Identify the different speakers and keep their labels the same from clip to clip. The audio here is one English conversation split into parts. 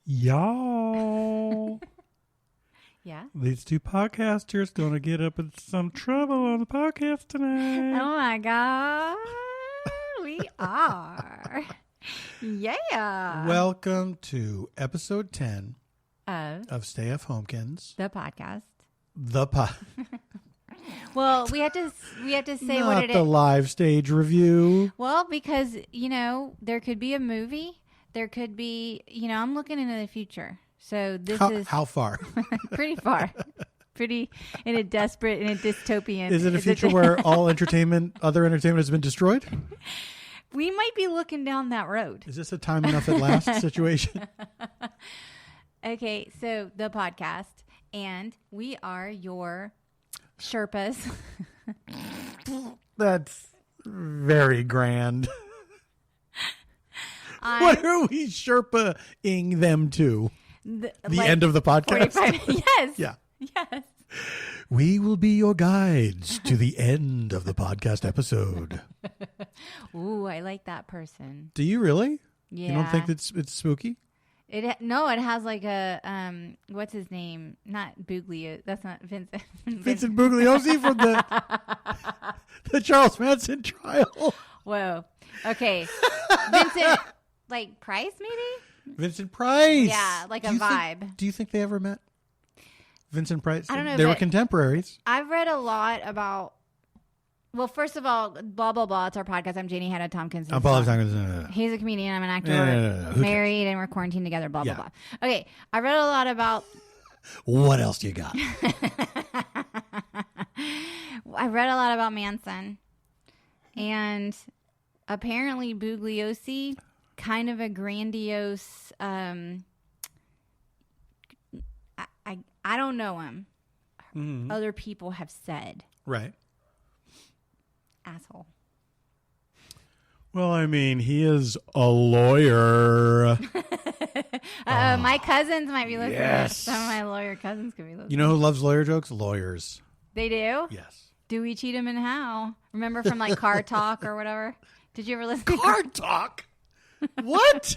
Speaker 1: Y'all.
Speaker 2: Yeah.
Speaker 1: These two podcasters gonna get up in some trouble on the podcast tonight.
Speaker 2: Oh my God. We are. Yeah.
Speaker 1: Welcome to episode 10
Speaker 2: of
Speaker 1: Stayfhomekins.
Speaker 2: the podcast. Well, we have to say
Speaker 1: Not
Speaker 2: what it
Speaker 1: the
Speaker 2: is.
Speaker 1: live stage review.
Speaker 2: Well, because, there could be a movie. There could be, I'm looking into the future. So this is
Speaker 1: How far?
Speaker 2: pretty far. Pretty in a dystopian.
Speaker 1: Is it a future where all other entertainment has been destroyed?
Speaker 2: We might be looking down that road.
Speaker 1: Is this a time enough at last situation?
Speaker 2: Okay, so the podcast, and we are your Sherpas.
Speaker 1: That's very grand. What are we Sherpa-ing them to? The end of the podcast?
Speaker 2: 45, yes.
Speaker 1: Yeah.
Speaker 2: Yes.
Speaker 1: We will be your guides to the end of the podcast episode.
Speaker 2: Ooh, I like that person.
Speaker 1: Do you really?
Speaker 2: Yeah.
Speaker 1: You don't think it's spooky?
Speaker 2: It has like a what's his name? Not Buglio. That's not Vincent.
Speaker 1: Vincent Bugliosi from the Charles Manson trial.
Speaker 2: Whoa. Okay. Vincent, like Price, maybe?
Speaker 1: Vincent Price.
Speaker 2: Yeah, like a vibe.
Speaker 1: Do you think they ever met? Vincent Price?
Speaker 2: I don't know.
Speaker 1: They were contemporaries.
Speaker 2: I've read a lot about. Well, first of all, blah blah blah. It's our podcast. I'm Janie Hannah Tompkins.
Speaker 1: I'm Paul Tompkins.
Speaker 2: He's a comedian. I'm an actor.
Speaker 1: No.
Speaker 2: Married, and we're quarantined together. Blah blah blah. Okay, I read a lot about.
Speaker 1: What else you got?
Speaker 2: I read a lot about Manson, and apparently Bugliosi, kind of a grandiose. I don't know him. Mm-hmm. Other people have said.
Speaker 1: Right.
Speaker 2: Asshole.
Speaker 1: Well, I mean, he is a lawyer.
Speaker 2: My cousins might be listening.
Speaker 1: Yes.
Speaker 2: Some of my lawyer cousins could be listening.
Speaker 1: You know who loves lawyer jokes? Lawyers.
Speaker 2: They do?
Speaker 1: Yes.
Speaker 2: Do we cheat them and how? Remember from like Car Talk or whatever? Did you ever listen to
Speaker 1: Car Talk? What?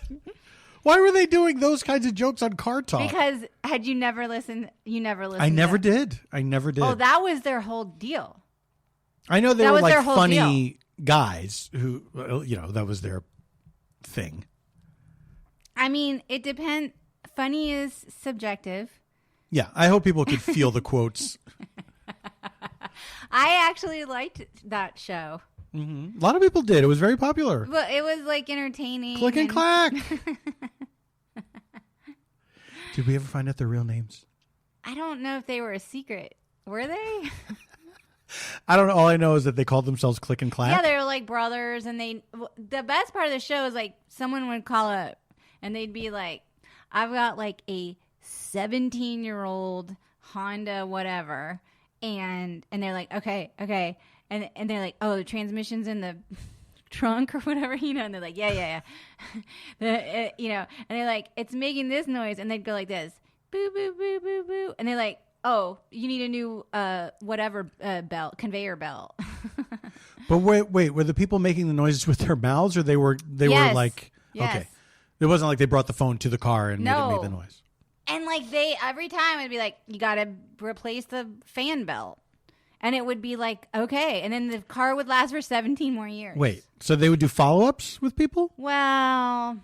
Speaker 1: Why were they doing those kinds of jokes on Car Talk?
Speaker 2: Because had you never listened,
Speaker 1: I never did.
Speaker 2: Oh, that was their whole deal.
Speaker 1: I know they were like funny
Speaker 2: deal.
Speaker 1: guys who, that was their thing.
Speaker 2: I mean, it depends. Funny is subjective.
Speaker 1: Yeah, I hope people could feel the quotes.
Speaker 2: I actually liked that show.
Speaker 1: Mm-hmm. A lot of people did. It was very popular.
Speaker 2: But it was like entertaining.
Speaker 1: Click and clack. Did we ever find out their real names?
Speaker 2: I don't know if they were a secret. Were they?
Speaker 1: I don't know. All I know is that they called themselves Click and Clack.
Speaker 2: Yeah, they were like brothers, and the best part of the show is like someone would call up, and they'd be like, "I've got like a 17-year-old Honda, whatever," and they're like, "Okay," and they're like, "Oh, the transmission's in the trunk or whatever," and they're like, "Yeah." And they're like, "It's making this noise," and they'd go like this, "Boo, boo, boo, boo, boo," and they're like, "Oh, you need a new conveyor belt."
Speaker 1: But wait, were the people making the noises with their mouths, or they were like,
Speaker 2: yes.
Speaker 1: Okay, it wasn't like they brought the phone to the car and made the noise.
Speaker 2: And like every time it'd be like, "You got to replace the fan belt," and it would be like, "Okay," and then the car would last for 17 more years.
Speaker 1: Wait, so they would do follow-ups with people?
Speaker 2: Well,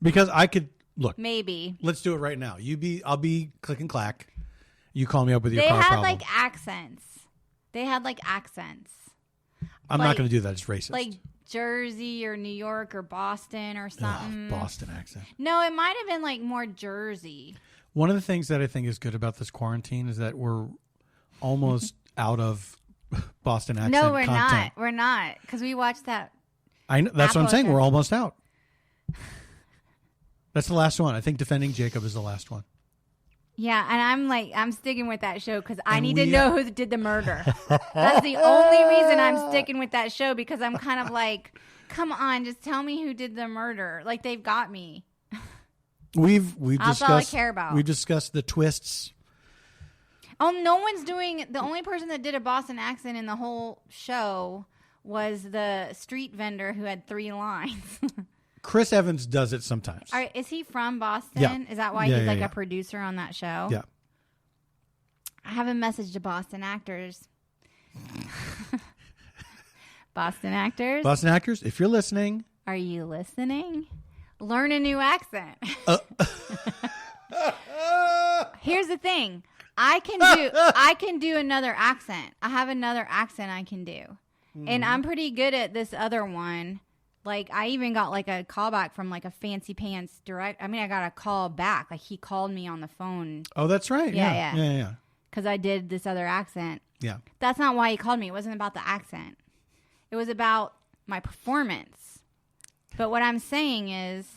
Speaker 1: because I could look.
Speaker 2: Maybe
Speaker 1: let's do it right now. I'll be Click and Clack. You call me up with your car problem.
Speaker 2: They had like accents.
Speaker 1: I'm not going to do that. It's racist.
Speaker 2: Like Jersey or New York or Boston or something.
Speaker 1: Boston accent.
Speaker 2: No, it might have been like more Jersey.
Speaker 1: One of the things that I think is good about this quarantine is that we're almost out of Boston accent
Speaker 2: No, we're
Speaker 1: content.
Speaker 2: not. We're not. Because we watched that.
Speaker 1: I know, that's what I'm saying. We're almost out. That's the last one. I think Defending Jacob is the last one.
Speaker 2: Yeah, and I'm sticking with that show because I need to know who did the murder. That's the only reason I'm sticking with that show, because I'm kind of like, come on, just tell me who did the murder. Like, they've got me.
Speaker 1: We've
Speaker 2: That's
Speaker 1: discussed.
Speaker 2: all I care about.
Speaker 1: We've discussed the twists.
Speaker 2: Oh, no one's doing. The only person that did a Boston accent in the whole show was the street vendor who had 3 lines.
Speaker 1: Chris Evans does it sometimes.
Speaker 2: All right, is he from Boston?
Speaker 1: Yeah.
Speaker 2: Is that why
Speaker 1: Yeah,
Speaker 2: he's
Speaker 1: yeah,
Speaker 2: like
Speaker 1: yeah.
Speaker 2: a producer on that show?
Speaker 1: Yeah.
Speaker 2: I have a message to Boston actors. Boston actors?
Speaker 1: Boston actors, if you're listening.
Speaker 2: Are you listening? Learn a new accent. Here's the thing. I can do another accent. I have another accent I can do. Mm-hmm. And I'm pretty good at this other one. Like, I even got like a call back from like a Fancy Pants direct. I mean, I got a call back. Like, he called me on the phone.
Speaker 1: Oh, that's right. Yeah.
Speaker 2: Because I did this other accent.
Speaker 1: Yeah.
Speaker 2: That's not why he called me. It wasn't about the accent. It was about my performance. But what I'm saying is,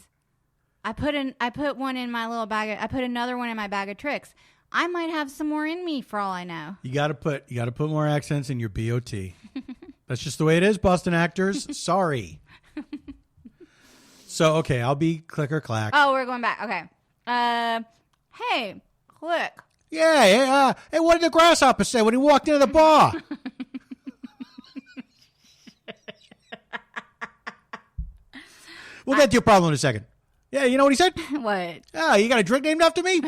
Speaker 2: I put one in my little bag. I put another one in my bag of tricks. I might have some more in me for all I know.
Speaker 1: You got to put more accents in your BOT. That's just the way it is, Boston actors. Sorry. So, okay, I'll be Click or Clack.
Speaker 2: Oh, we're going back. Okay. Hey, Click.
Speaker 1: Yeah. Hey, what did the grasshopper say when he walked into the bar? We'll get to your problem in a second. Yeah, you know what he said?
Speaker 2: What?
Speaker 1: Oh, you got a drink named after me?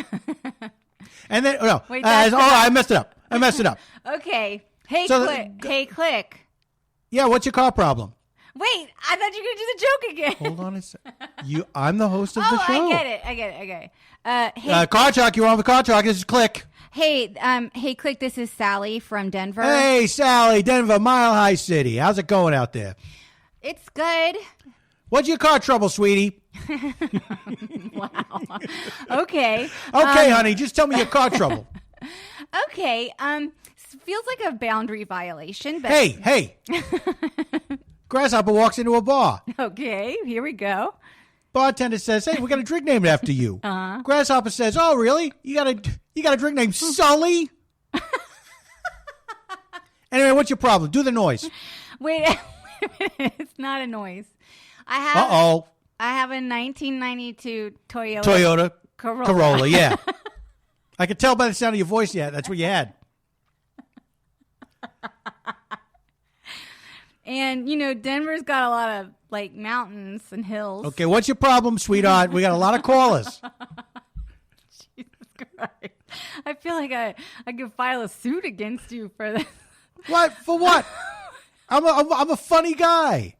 Speaker 1: And then,
Speaker 2: Wait,
Speaker 1: I messed it up.
Speaker 2: Okay. Hey, Click.
Speaker 1: Yeah, what's your car problem?
Speaker 2: Wait, I thought you were going to do the joke again.
Speaker 1: Hold on a second. I'm the host of the show.
Speaker 2: I get it. Okay. Hey,
Speaker 1: Car Talk, you're on the Car Talk. This is Click.
Speaker 2: Hey, Click, this is Sally from Denver.
Speaker 1: Hey, Sally, Denver, Mile High City. How's it going out there?
Speaker 2: It's good.
Speaker 1: What's your car trouble, sweetie?
Speaker 2: Wow. Okay.
Speaker 1: Okay, honey, just tell me your car trouble.
Speaker 2: Okay. Feels like a boundary violation, but
Speaker 1: Hey. Grasshopper walks into a bar.
Speaker 2: Okay, here we go.
Speaker 1: Bartender says, "Hey, we got a drink named after you."
Speaker 2: Uh-huh.
Speaker 1: Grasshopper says, "Oh, really? You got a drink named Sully?" Anyway, what's your problem? Do the noise.
Speaker 2: Wait a minute. It's not a noise. I have a 1992
Speaker 1: Toyota Corolla, yeah. I could tell by the sound of your voice, yeah, that's what you had.
Speaker 2: And, Denver's got a lot of, like, mountains and hills.
Speaker 1: Okay, what's your problem, sweetheart? We got a lot of callers.
Speaker 2: Jesus Christ. I feel like I could file a suit against you for this.
Speaker 1: What? For what? I'm a funny guy.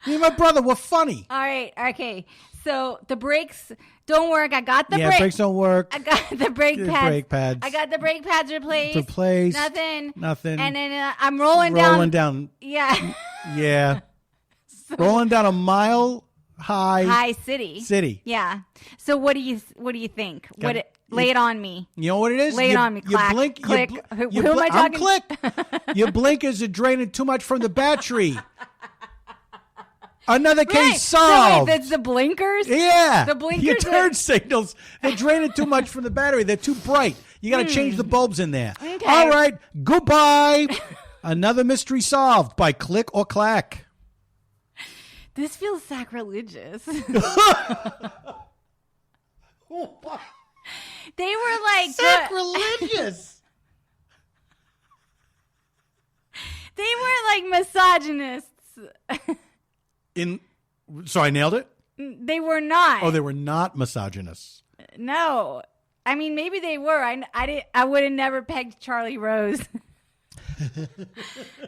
Speaker 1: Me and my brother, we're funny.
Speaker 2: All right, okay. So the brakes don't work. I got the
Speaker 1: brakes don't work.
Speaker 2: I got the brake pads. I got the brake pads replaced. Nothing. And then I'm rolling down. Yeah.
Speaker 1: Yeah. Rolling down a mile high city.
Speaker 2: Yeah. So what do you think? Lay it on me.
Speaker 1: You know what it is?
Speaker 2: Lay it on me. Clack,
Speaker 1: you blink.
Speaker 2: Click. Who am I talking?
Speaker 1: Click. Your blinkers are draining too much from the battery. Another case solved.
Speaker 2: So that's the blinkers?
Speaker 1: Yeah.
Speaker 2: The blinkers.
Speaker 1: Your turn signals. They're draining too much from the battery. They're too bright. You got to change the bulbs in there.
Speaker 2: Okay.
Speaker 1: All right. Goodbye. Another mystery solved by Click or Clack.
Speaker 2: This feels sacrilegious. They were like
Speaker 1: sacrilegious.
Speaker 2: They were like misogynists.
Speaker 1: So I nailed it?
Speaker 2: They were not.
Speaker 1: Oh, they were not misogynists.
Speaker 2: No. I mean, maybe they were. I would have never pegged Charlie Rose.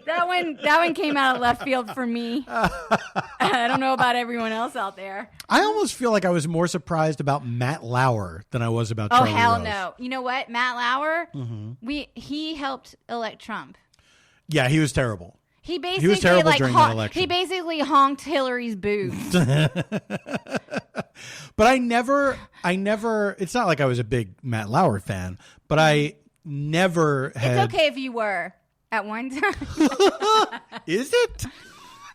Speaker 2: That one came out of left field for me. I don't know about everyone else out there.
Speaker 1: I almost feel like I was more surprised about Matt Lauer than I was about Charlie Rose.
Speaker 2: Oh, hell no. You know what? Matt Lauer, he helped elect Trump. Yeah,
Speaker 1: he was terrible.
Speaker 2: He was
Speaker 1: terrible during that election.
Speaker 2: He basically honked Hillary's boobs.
Speaker 1: But I never, it's not like I was a big Matt Lauer fan, but I never had.
Speaker 2: It's okay if you were at one time.
Speaker 1: Is it?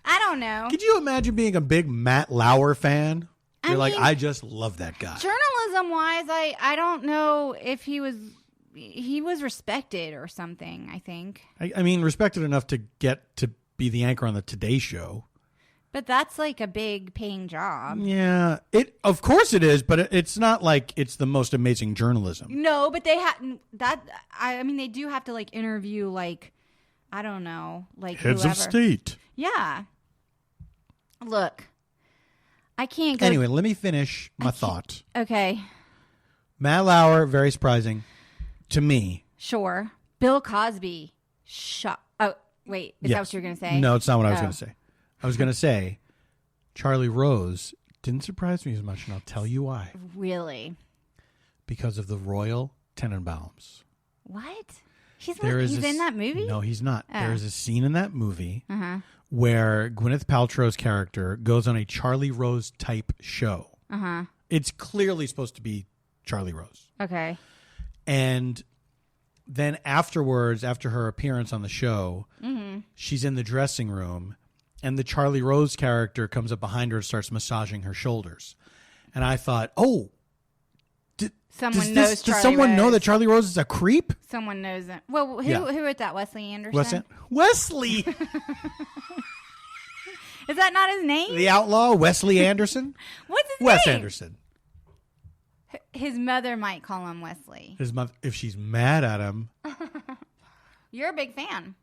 Speaker 2: I don't know.
Speaker 1: Could you imagine being a big Matt Lauer fan? You're like, I just love that guy.
Speaker 2: Journalism wise, I don't know if he was respected or something, I think.
Speaker 1: I mean, respected enough to get to be the anchor on the Today Show.
Speaker 2: But that's like a big paying job.
Speaker 1: Yeah. Of course it is, but it's not like it's the most amazing journalism.
Speaker 2: No, but they they do have to like interview like, I don't know, like
Speaker 1: heads
Speaker 2: whoever.
Speaker 1: of state.
Speaker 2: Yeah. Look, I can't go.
Speaker 1: Anyway, let me finish my thought.
Speaker 2: Okay.
Speaker 1: Matt Lauer, very surprising to me.
Speaker 2: Sure. Bill Cosby. Oh, wait. Is that what you were going to say?
Speaker 1: No, it's not what I was going to say. I was going to say Charlie Rose didn't surprise me as much, and I'll tell you why.
Speaker 2: Really?
Speaker 1: Because of the Royal Tenenbaums.
Speaker 2: What? He's in that movie?
Speaker 1: No, he's not. Oh. There is a scene in that movie where Gwyneth Paltrow's character goes on a Charlie Rose type show. It's clearly supposed to be Charlie Rose.
Speaker 2: Okay.
Speaker 1: And then afterwards, after her appearance on the show, she's in the dressing room, and the Charlie Rose character comes up behind her and starts massaging her shoulders. And I thought, does someone know that Charlie Rose is a creep?
Speaker 2: Someone knows it. Well, who wrote that? Wesley Anderson?
Speaker 1: Wesley!
Speaker 2: Is that not his name?
Speaker 1: The outlaw, Wesley Anderson?
Speaker 2: What's his
Speaker 1: Wes
Speaker 2: name?
Speaker 1: Anderson.
Speaker 2: His mother might call him Wesley.
Speaker 1: His mother, if she's mad at him.
Speaker 2: You're a big fan.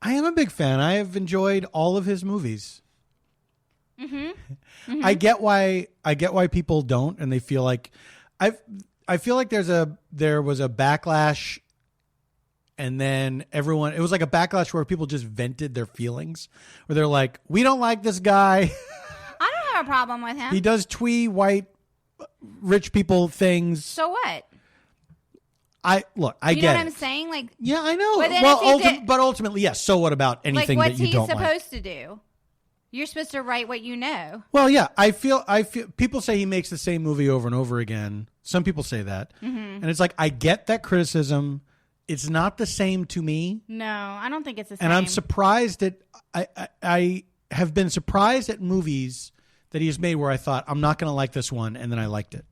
Speaker 1: I am a big fan. I have enjoyed all of his movies. I get why people don't, and they feel like I feel like there was a backlash, and then it was like a backlash where people just vented their feelings, where they're like, we don't like this guy.
Speaker 2: I don't have a problem with him.
Speaker 1: He does twee white rich people things.
Speaker 2: So what?
Speaker 1: I get it.
Speaker 2: You know what I'm saying? Like,
Speaker 1: yeah, I know. But ultimately, yes. So what about anything that you don't like?
Speaker 2: What's he supposed to do? You're supposed to write what you know.
Speaker 1: Well, yeah, I feel people say he makes the same movie over and over again. Some people say that. And it's like, I get that criticism. It's not the same to me.
Speaker 2: No, I don't think it's the same.
Speaker 1: And I'm surprised that I have been surprised at movies that he has made where I thought, I'm not going to like this one, and then I liked it.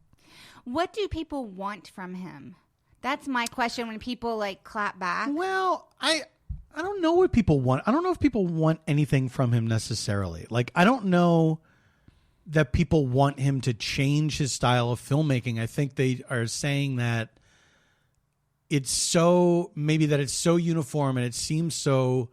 Speaker 2: What do people want from him? That's my question when people like clap back.
Speaker 1: Well, I don't know what people want. I don't know if people want anything from him necessarily. Like, I don't know that people want him to change his style of filmmaking. I think they are saying that it's so uniform and it seems so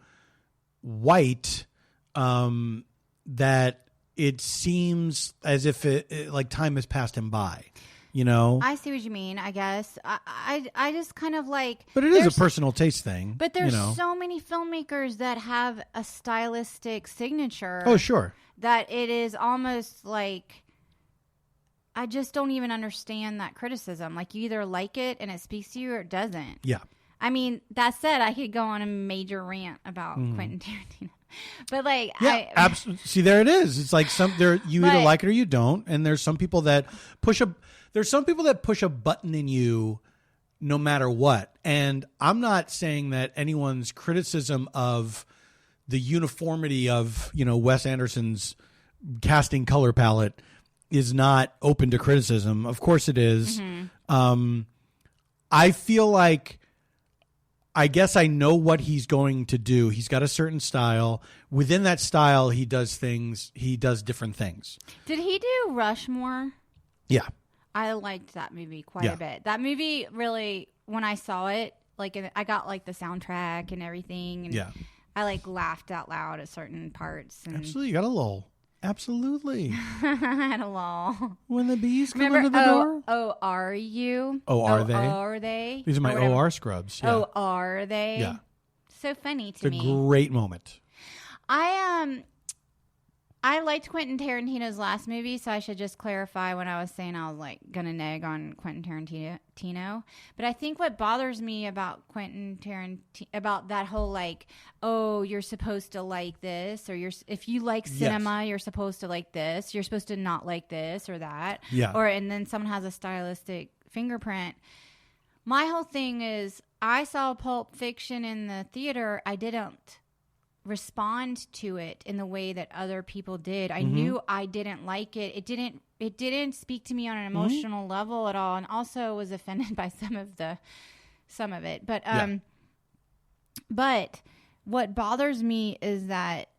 Speaker 1: white that it seems as if it like time has passed him by. You know,
Speaker 2: I see what you mean. I guess I just kind of like,
Speaker 1: but it is a personal taste thing.
Speaker 2: But there's so many filmmakers that have a stylistic signature.
Speaker 1: Oh, sure.
Speaker 2: That it is almost like I just don't even understand that criticism. Like, you either like it and it speaks to you, or it doesn't.
Speaker 1: Yeah.
Speaker 2: I mean, that said, I could go on a major rant about Quentin Tarantino. But like,
Speaker 1: yeah, absolutely. See, there it is. It's like you either like it or you don't, and there's some people that push a button in you no matter what. And I'm not saying that anyone's criticism of the uniformity of, Wes Anderson's casting color palette is not open to criticism. Of course it is. I feel like, I guess I know what he's going to do. He's got a certain style. Within that style, he does different things.
Speaker 2: Did he do Rushmore?
Speaker 1: Yeah.
Speaker 2: I liked that movie quite a bit. That movie really, when I saw it, like, I got like the soundtrack and everything, and I like laughed out loud at certain parts. And
Speaker 1: absolutely, you got a lull. Absolutely,
Speaker 2: I had a lull
Speaker 1: when the bees come into the door.
Speaker 2: Oh, are you?
Speaker 1: Oh, are they?
Speaker 2: Are they?
Speaker 1: These are my OR scrubs. Yeah.
Speaker 2: Oh, are they?
Speaker 1: Yeah.
Speaker 2: So funny to me.
Speaker 1: It's a great moment.
Speaker 2: I liked Quentin Tarantino's last movie, so I should just clarify when I was saying I was like gonna neg on Quentin Tarantino. But I think what bothers me about Quentin Tarantino, about that whole like, oh, you're supposed to like this, or if you like cinema, you're supposed to like this. You're supposed to not like this or that.
Speaker 1: Yeah.
Speaker 2: And then someone has a stylistic fingerprint. My whole thing is, I saw Pulp Fiction in the theater. I didn't respond to it in the way that other people did. I knew I didn't like it. It didn't speak to me on an emotional level at all, and also was offended by some of it. But what bothers me is that,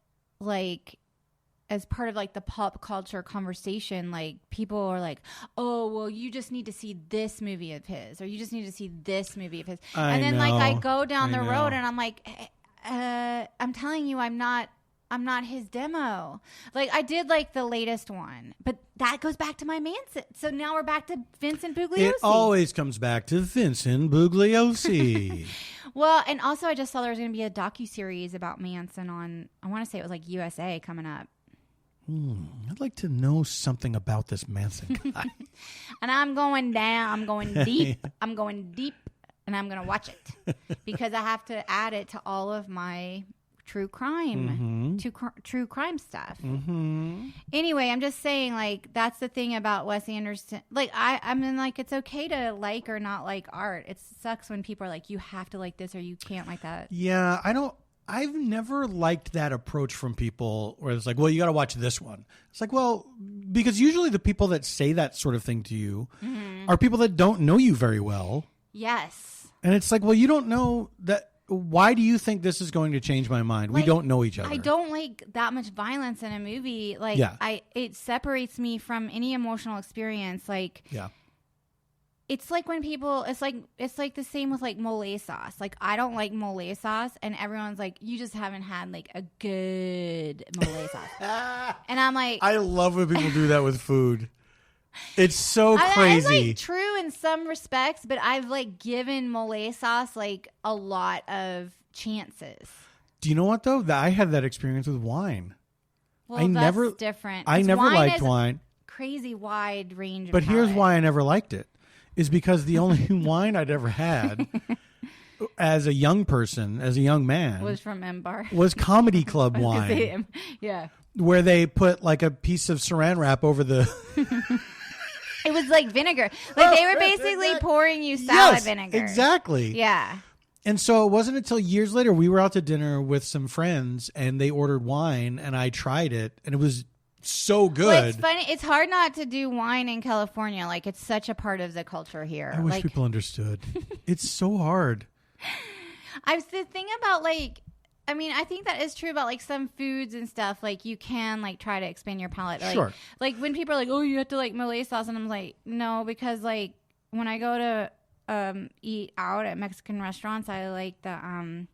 Speaker 2: like, as part of like the pop culture conversation, like, people are like, oh, well, you just need to see this movie of his, or you just need to see this movie of his. And then like I go down the road and I'm like, I'm telling you, I'm not I'm not his demo. Like, I did like the latest one, but that goes back to my Manson. So now we're back to Vincent Bugliosi.
Speaker 1: It always comes back to Vincent Bugliosi.
Speaker 2: Well, and also I just saw there was going to be a docuseries about Manson on, I want to say it was like USA coming up.
Speaker 1: I'd like to know something about this Manson guy.
Speaker 2: And I'm going down. I'm going deep. I'm going deep, and I'm going to watch it because I have to add it to all of my true crime, true crime stuff. Anyway, I'm just saying, like, that's the thing about Wes Anderson. Like, I mean, like, it's okay to like or not like art. It sucks when people are like, you have to like this or you can't like that.
Speaker 1: Yeah, I've never liked that approach from people where it's like, well, you got to watch this one. It's like, well, because usually the people that say that sort of thing to you are people that don't know you very well.
Speaker 2: Yes.
Speaker 1: And it's like, well, you don't know that. Why do you think this is going to change my mind? Like, we don't know each other.
Speaker 2: I don't like that much violence in a movie. Like, it separates me from any emotional experience. Like, it's like when people, it's like the same with like mole sauce. Like, I don't like mole sauce, and everyone's like, you just haven't had like a good mole sauce. And I'm like,
Speaker 1: I love when people do that with food. It's so crazy.
Speaker 2: It's like true in some respects, but I've like given mole sauce like a lot of chances.
Speaker 1: Do you know what though? I had that experience with wine.
Speaker 2: Well, that's different.
Speaker 1: I never liked wine.
Speaker 2: Crazy wide range of
Speaker 1: But here's why I never liked it. Is because the only wine I'd ever had as a young person, as a young man,
Speaker 2: was from M Bar.
Speaker 1: Was comedy club wine.
Speaker 2: Yeah.
Speaker 1: Where they put like a piece of saran wrap over the
Speaker 2: It was like vinegar. Like they were basically pouring you salad vinegar.
Speaker 1: Exactly.
Speaker 2: Yeah.
Speaker 1: And so it wasn't until years later we were out to dinner with some friends and they ordered wine and I tried it and it was so good.
Speaker 2: Well, it's funny. It's hard not to do wine in California. Like, it's such a part of the culture here.
Speaker 1: I wish people understood. It's so hard.
Speaker 2: The thing about like, I mean, I think that is true about like some foods and stuff. Like, you can like try to expand your palate. Like,
Speaker 1: sure.
Speaker 2: Like when people are like, "Oh, you have to like mole sauce," and I'm like, no, because like when I go to eat out at Mexican restaurants, I like the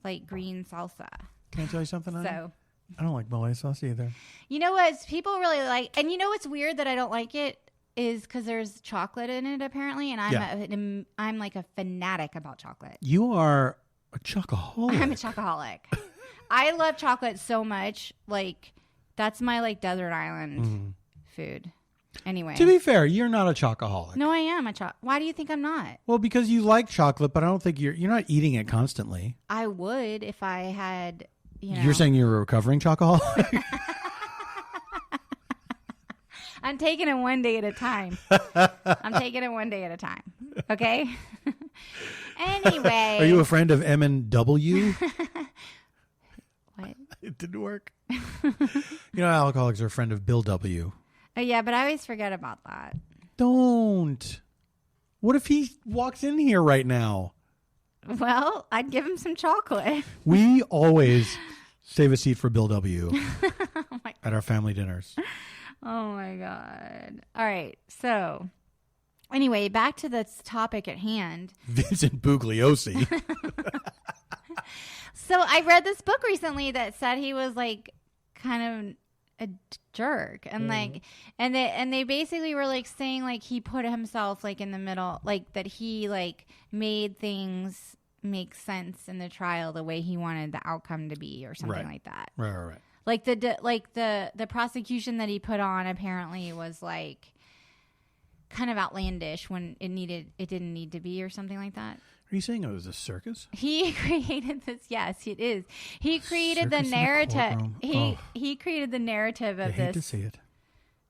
Speaker 2: like green salsa.
Speaker 1: Can I tell you something?
Speaker 2: So.
Speaker 1: I don't like mole sauce either.
Speaker 2: You know what? People really like, and you know what's weird that I don't like it is because there's chocolate in it apparently, and I'm like a fanatic about chocolate.
Speaker 1: You are a chocoholic.
Speaker 2: I'm a chocoholic. I love chocolate so much. Like, that's my like desert island food. Anyway,
Speaker 1: to be fair, you're not a chocoholic.
Speaker 2: No, I am Why do you think I'm not?
Speaker 1: Well, because you like chocolate, but I don't think you're not eating it constantly.
Speaker 2: I would if I had. You know.
Speaker 1: You're saying you're a recovering chocoholic?
Speaker 2: I'm taking it one day at a time. Okay? Anyway.
Speaker 1: Are you a friend of M&W?
Speaker 2: What?
Speaker 1: It didn't work. You know, alcoholics are a friend of Bill W.
Speaker 2: Oh, yeah, but I always forget about that.
Speaker 1: Don't. What if he walks in here right now?
Speaker 2: Well, I'd give him some chocolate.
Speaker 1: We always save a seat for Bill W. At our family dinners.
Speaker 2: Oh, my God. All right. So, anyway, back to the topic at hand.
Speaker 1: Vincent Bugliosi.
Speaker 2: So, I read this book recently that said he was, like, kind of a jerk. And, like, and they basically were, like, saying, like, he put himself, like, in the middle. Like, that he, like, made things make sense in the trial the way he wanted the outcome to be or something like that.
Speaker 1: Right.
Speaker 2: Like the prosecution that he put on apparently was like kind of outlandish when it didn't need to be or something like that.
Speaker 1: Are you saying it was a circus?
Speaker 2: He created this. Yes, it is. He created the narrative. He created the narrative of this. I hate
Speaker 1: to see it.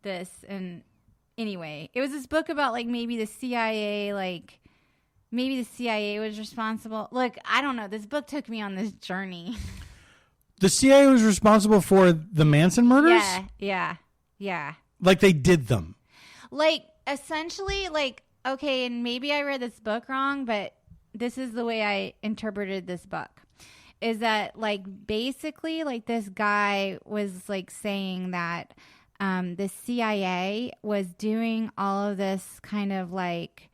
Speaker 2: This and anyway, it was this book about like maybe the CIA was responsible. Look, I don't know. This book took me on this journey.
Speaker 1: The CIA was responsible for the Manson murders?
Speaker 2: Yeah.
Speaker 1: Like they did them.
Speaker 2: Like essentially, like, okay, and maybe I read this book wrong, but this is the way I interpreted this book. Is that like basically like this guy was like saying that the CIA was doing all of this kind of like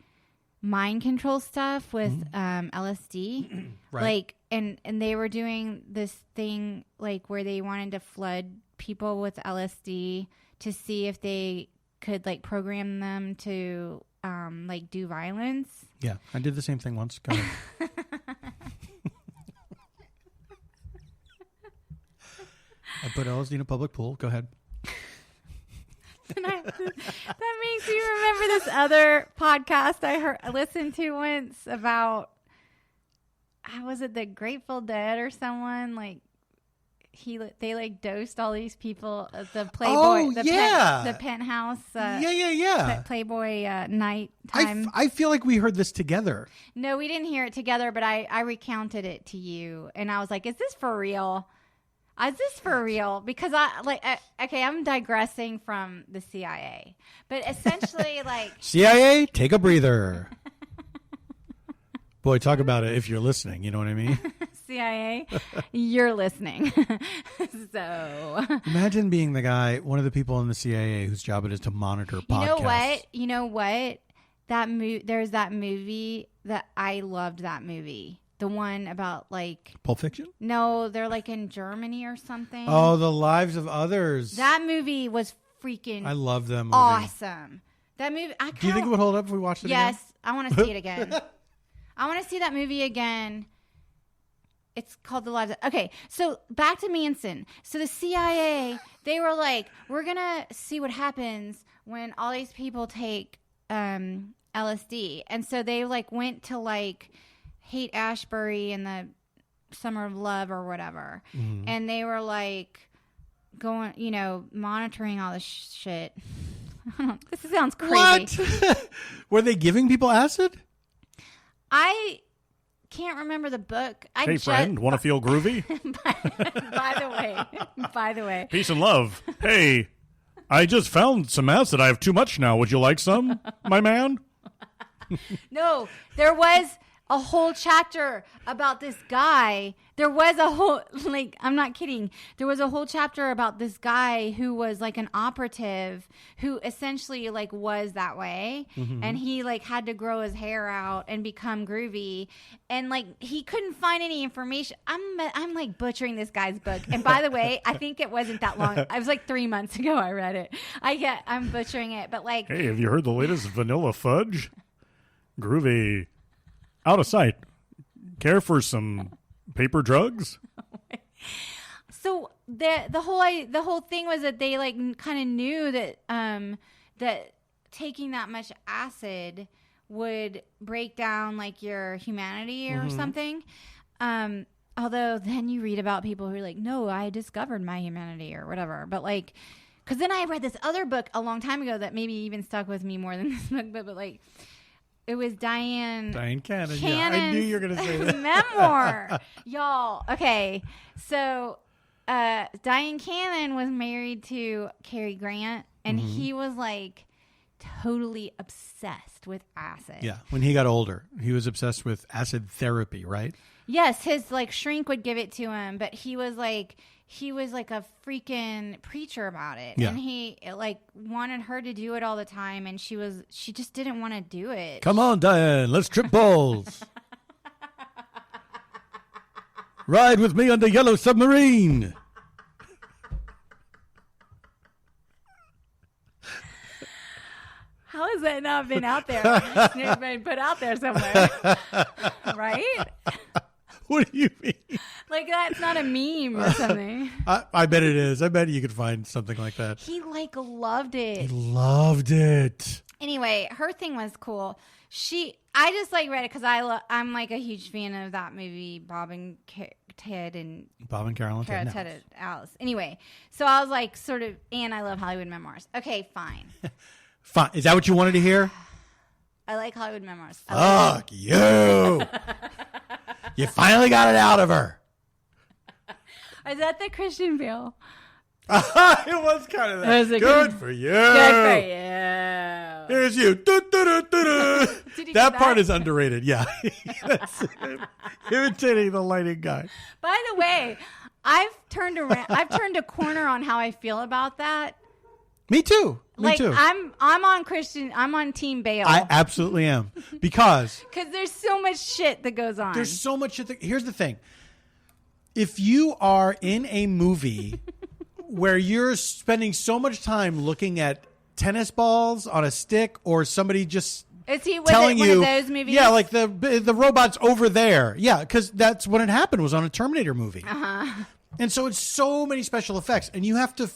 Speaker 2: mind control stuff with LSD.
Speaker 1: Right.
Speaker 2: Like, and they were doing this thing like where they wanted to flood people with LSD to see if they could like program them to like do violence.
Speaker 1: Yeah, I did the same thing once. Go ahead. I put LSD in a public pool. Go ahead.
Speaker 2: That makes me remember this other podcast I listened to once about, how was it, the Grateful Dead or someone, like they like dosed all these people at the Playboy, the penthouse, Playboy night time.
Speaker 1: I feel like we heard this together.
Speaker 2: No, we didn't hear it together, but I recounted it to you, and I was like, "Is this for real? Is this for real?" Because I'm digressing from the CIA, but essentially, like
Speaker 1: CIA, take a breather. Boy, talk about it if you're listening. You know what I mean?
Speaker 2: CIA, you're listening. So
Speaker 1: imagine being the guy, one of the people in the CIA whose job it is to monitor podcasts.
Speaker 2: You know what? There's that movie that I loved. That movie. The one about like
Speaker 1: Pulp Fiction?
Speaker 2: No, they're like in Germany or something.
Speaker 1: Oh, The Lives of Others.
Speaker 2: That movie was freaking
Speaker 1: I love that movie.
Speaker 2: Awesome. That movie.
Speaker 1: Do you think it would hold up if we watched it again?
Speaker 2: Yes, I want to see it again. I want to see that movie again. It's called The Lives of... Okay, so back to Manson. So the CIA, they were like, we're going to see what happens when all these people take LSD. And so they like went to like Haight-Ashbury in the Summer of Love or whatever. Mm-hmm. And they were like going, monitoring all this shit. This sounds crazy.
Speaker 1: What? Were they giving people acid?
Speaker 2: I can't remember the book.
Speaker 3: Hey, friend, want to feel groovy?
Speaker 2: By the way.
Speaker 3: Peace and love. Hey, I just found some acid. I have too much now. Would you like some, my man?
Speaker 2: No, there was a whole chapter about this guy. There was a whole, I'm not kidding. There was a whole chapter about this guy who was like an operative who essentially like was that way. Mm-hmm. And he like had to grow his hair out and become groovy. And like, he couldn't find any information. I'm like butchering this guy's book. And by the way, I think it wasn't that long. It was like 3 months ago I read it. I'm butchering it, but like.
Speaker 3: Hey, have you heard the latest vanilla fudge? Groovy. Out of sight. Care for some paper drugs?
Speaker 2: So the whole thing was that they like kind of knew that that taking that much acid would break down like your humanity or mm-hmm. something. Although then you read about people who are like, no, I discovered my humanity or whatever. But like, because then I read this other book a long time ago that maybe even stuck with me more than this book, but like. It was Diane
Speaker 1: Cannon. Yeah, I knew you were going to say that.
Speaker 2: Memoir. Y'all. Okay. So Diane Cannon was married to Cary Grant, and mm-hmm. he was like totally obsessed with acid.
Speaker 1: Yeah. When he got older, he was obsessed with acid therapy, right?
Speaker 2: Yes. His like shrink would give it to him, but he was like a freaking preacher about it. Yeah. And he like wanted her to do it all the time. And she just didn't want to do it.
Speaker 1: Come on, Diane, let's trip balls. Ride with me on the Yellow Submarine.
Speaker 2: How has that not been out there? It's been put out there somewhere. Right?
Speaker 1: What do you mean?
Speaker 2: Like that's not a meme or something.
Speaker 1: I bet it is. I bet you could find something like that.
Speaker 2: He like loved it.
Speaker 1: He loved it.
Speaker 2: Anyway, her thing was cool. I just like read it because I'm like a huge fan of that movie, Bob and Ted and
Speaker 1: Carol and
Speaker 2: Ted and Alice. Anyway, so I was like and I love Hollywood memoirs. Okay, fine.
Speaker 1: Fine. Is that what you wanted to hear?
Speaker 2: I like Hollywood memoirs.
Speaker 1: Fuck you. You finally got it out of her.
Speaker 2: Is that the Christian Bale?
Speaker 1: It was kind of that. Good for you.
Speaker 2: Good for you.
Speaker 1: Here's you. That part is underrated. Yeah. That's imitating the lighting guy.
Speaker 2: By the way, I've turned a corner on how I feel about that.
Speaker 1: Me too.
Speaker 2: Me too. I'm on Team Bale.
Speaker 1: I absolutely am. Because
Speaker 2: there's so much shit that goes on.
Speaker 1: There's so much shit. Here's the thing. if you are in a movie where you're spending so much time looking at tennis balls on a stick, or somebody just telling you,
Speaker 2: one of those movies?
Speaker 1: Yeah, like the robot's over there. Yeah, because that's when it happened, was on a Terminator movie. And so it's so many special effects, and you have to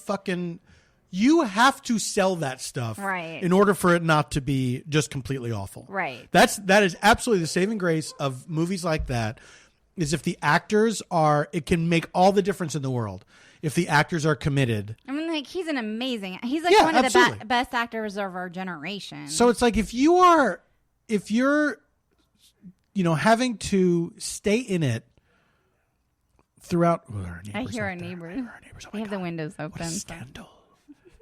Speaker 1: sell that stuff,
Speaker 2: right,
Speaker 1: in order for it not to be just completely awful.
Speaker 2: Right.
Speaker 1: That is absolutely the saving grace of movies like that, is if the actors are, it can make all the difference in the world if the actors are committed.
Speaker 2: I mean, like, he's one of
Speaker 1: absolutely.
Speaker 2: the best actors of our generation.
Speaker 1: So it's like, if you're having to stay in it throughout.
Speaker 2: I hear our neighbors.
Speaker 1: Oh,
Speaker 2: they have the windows open.
Speaker 1: What a scandal.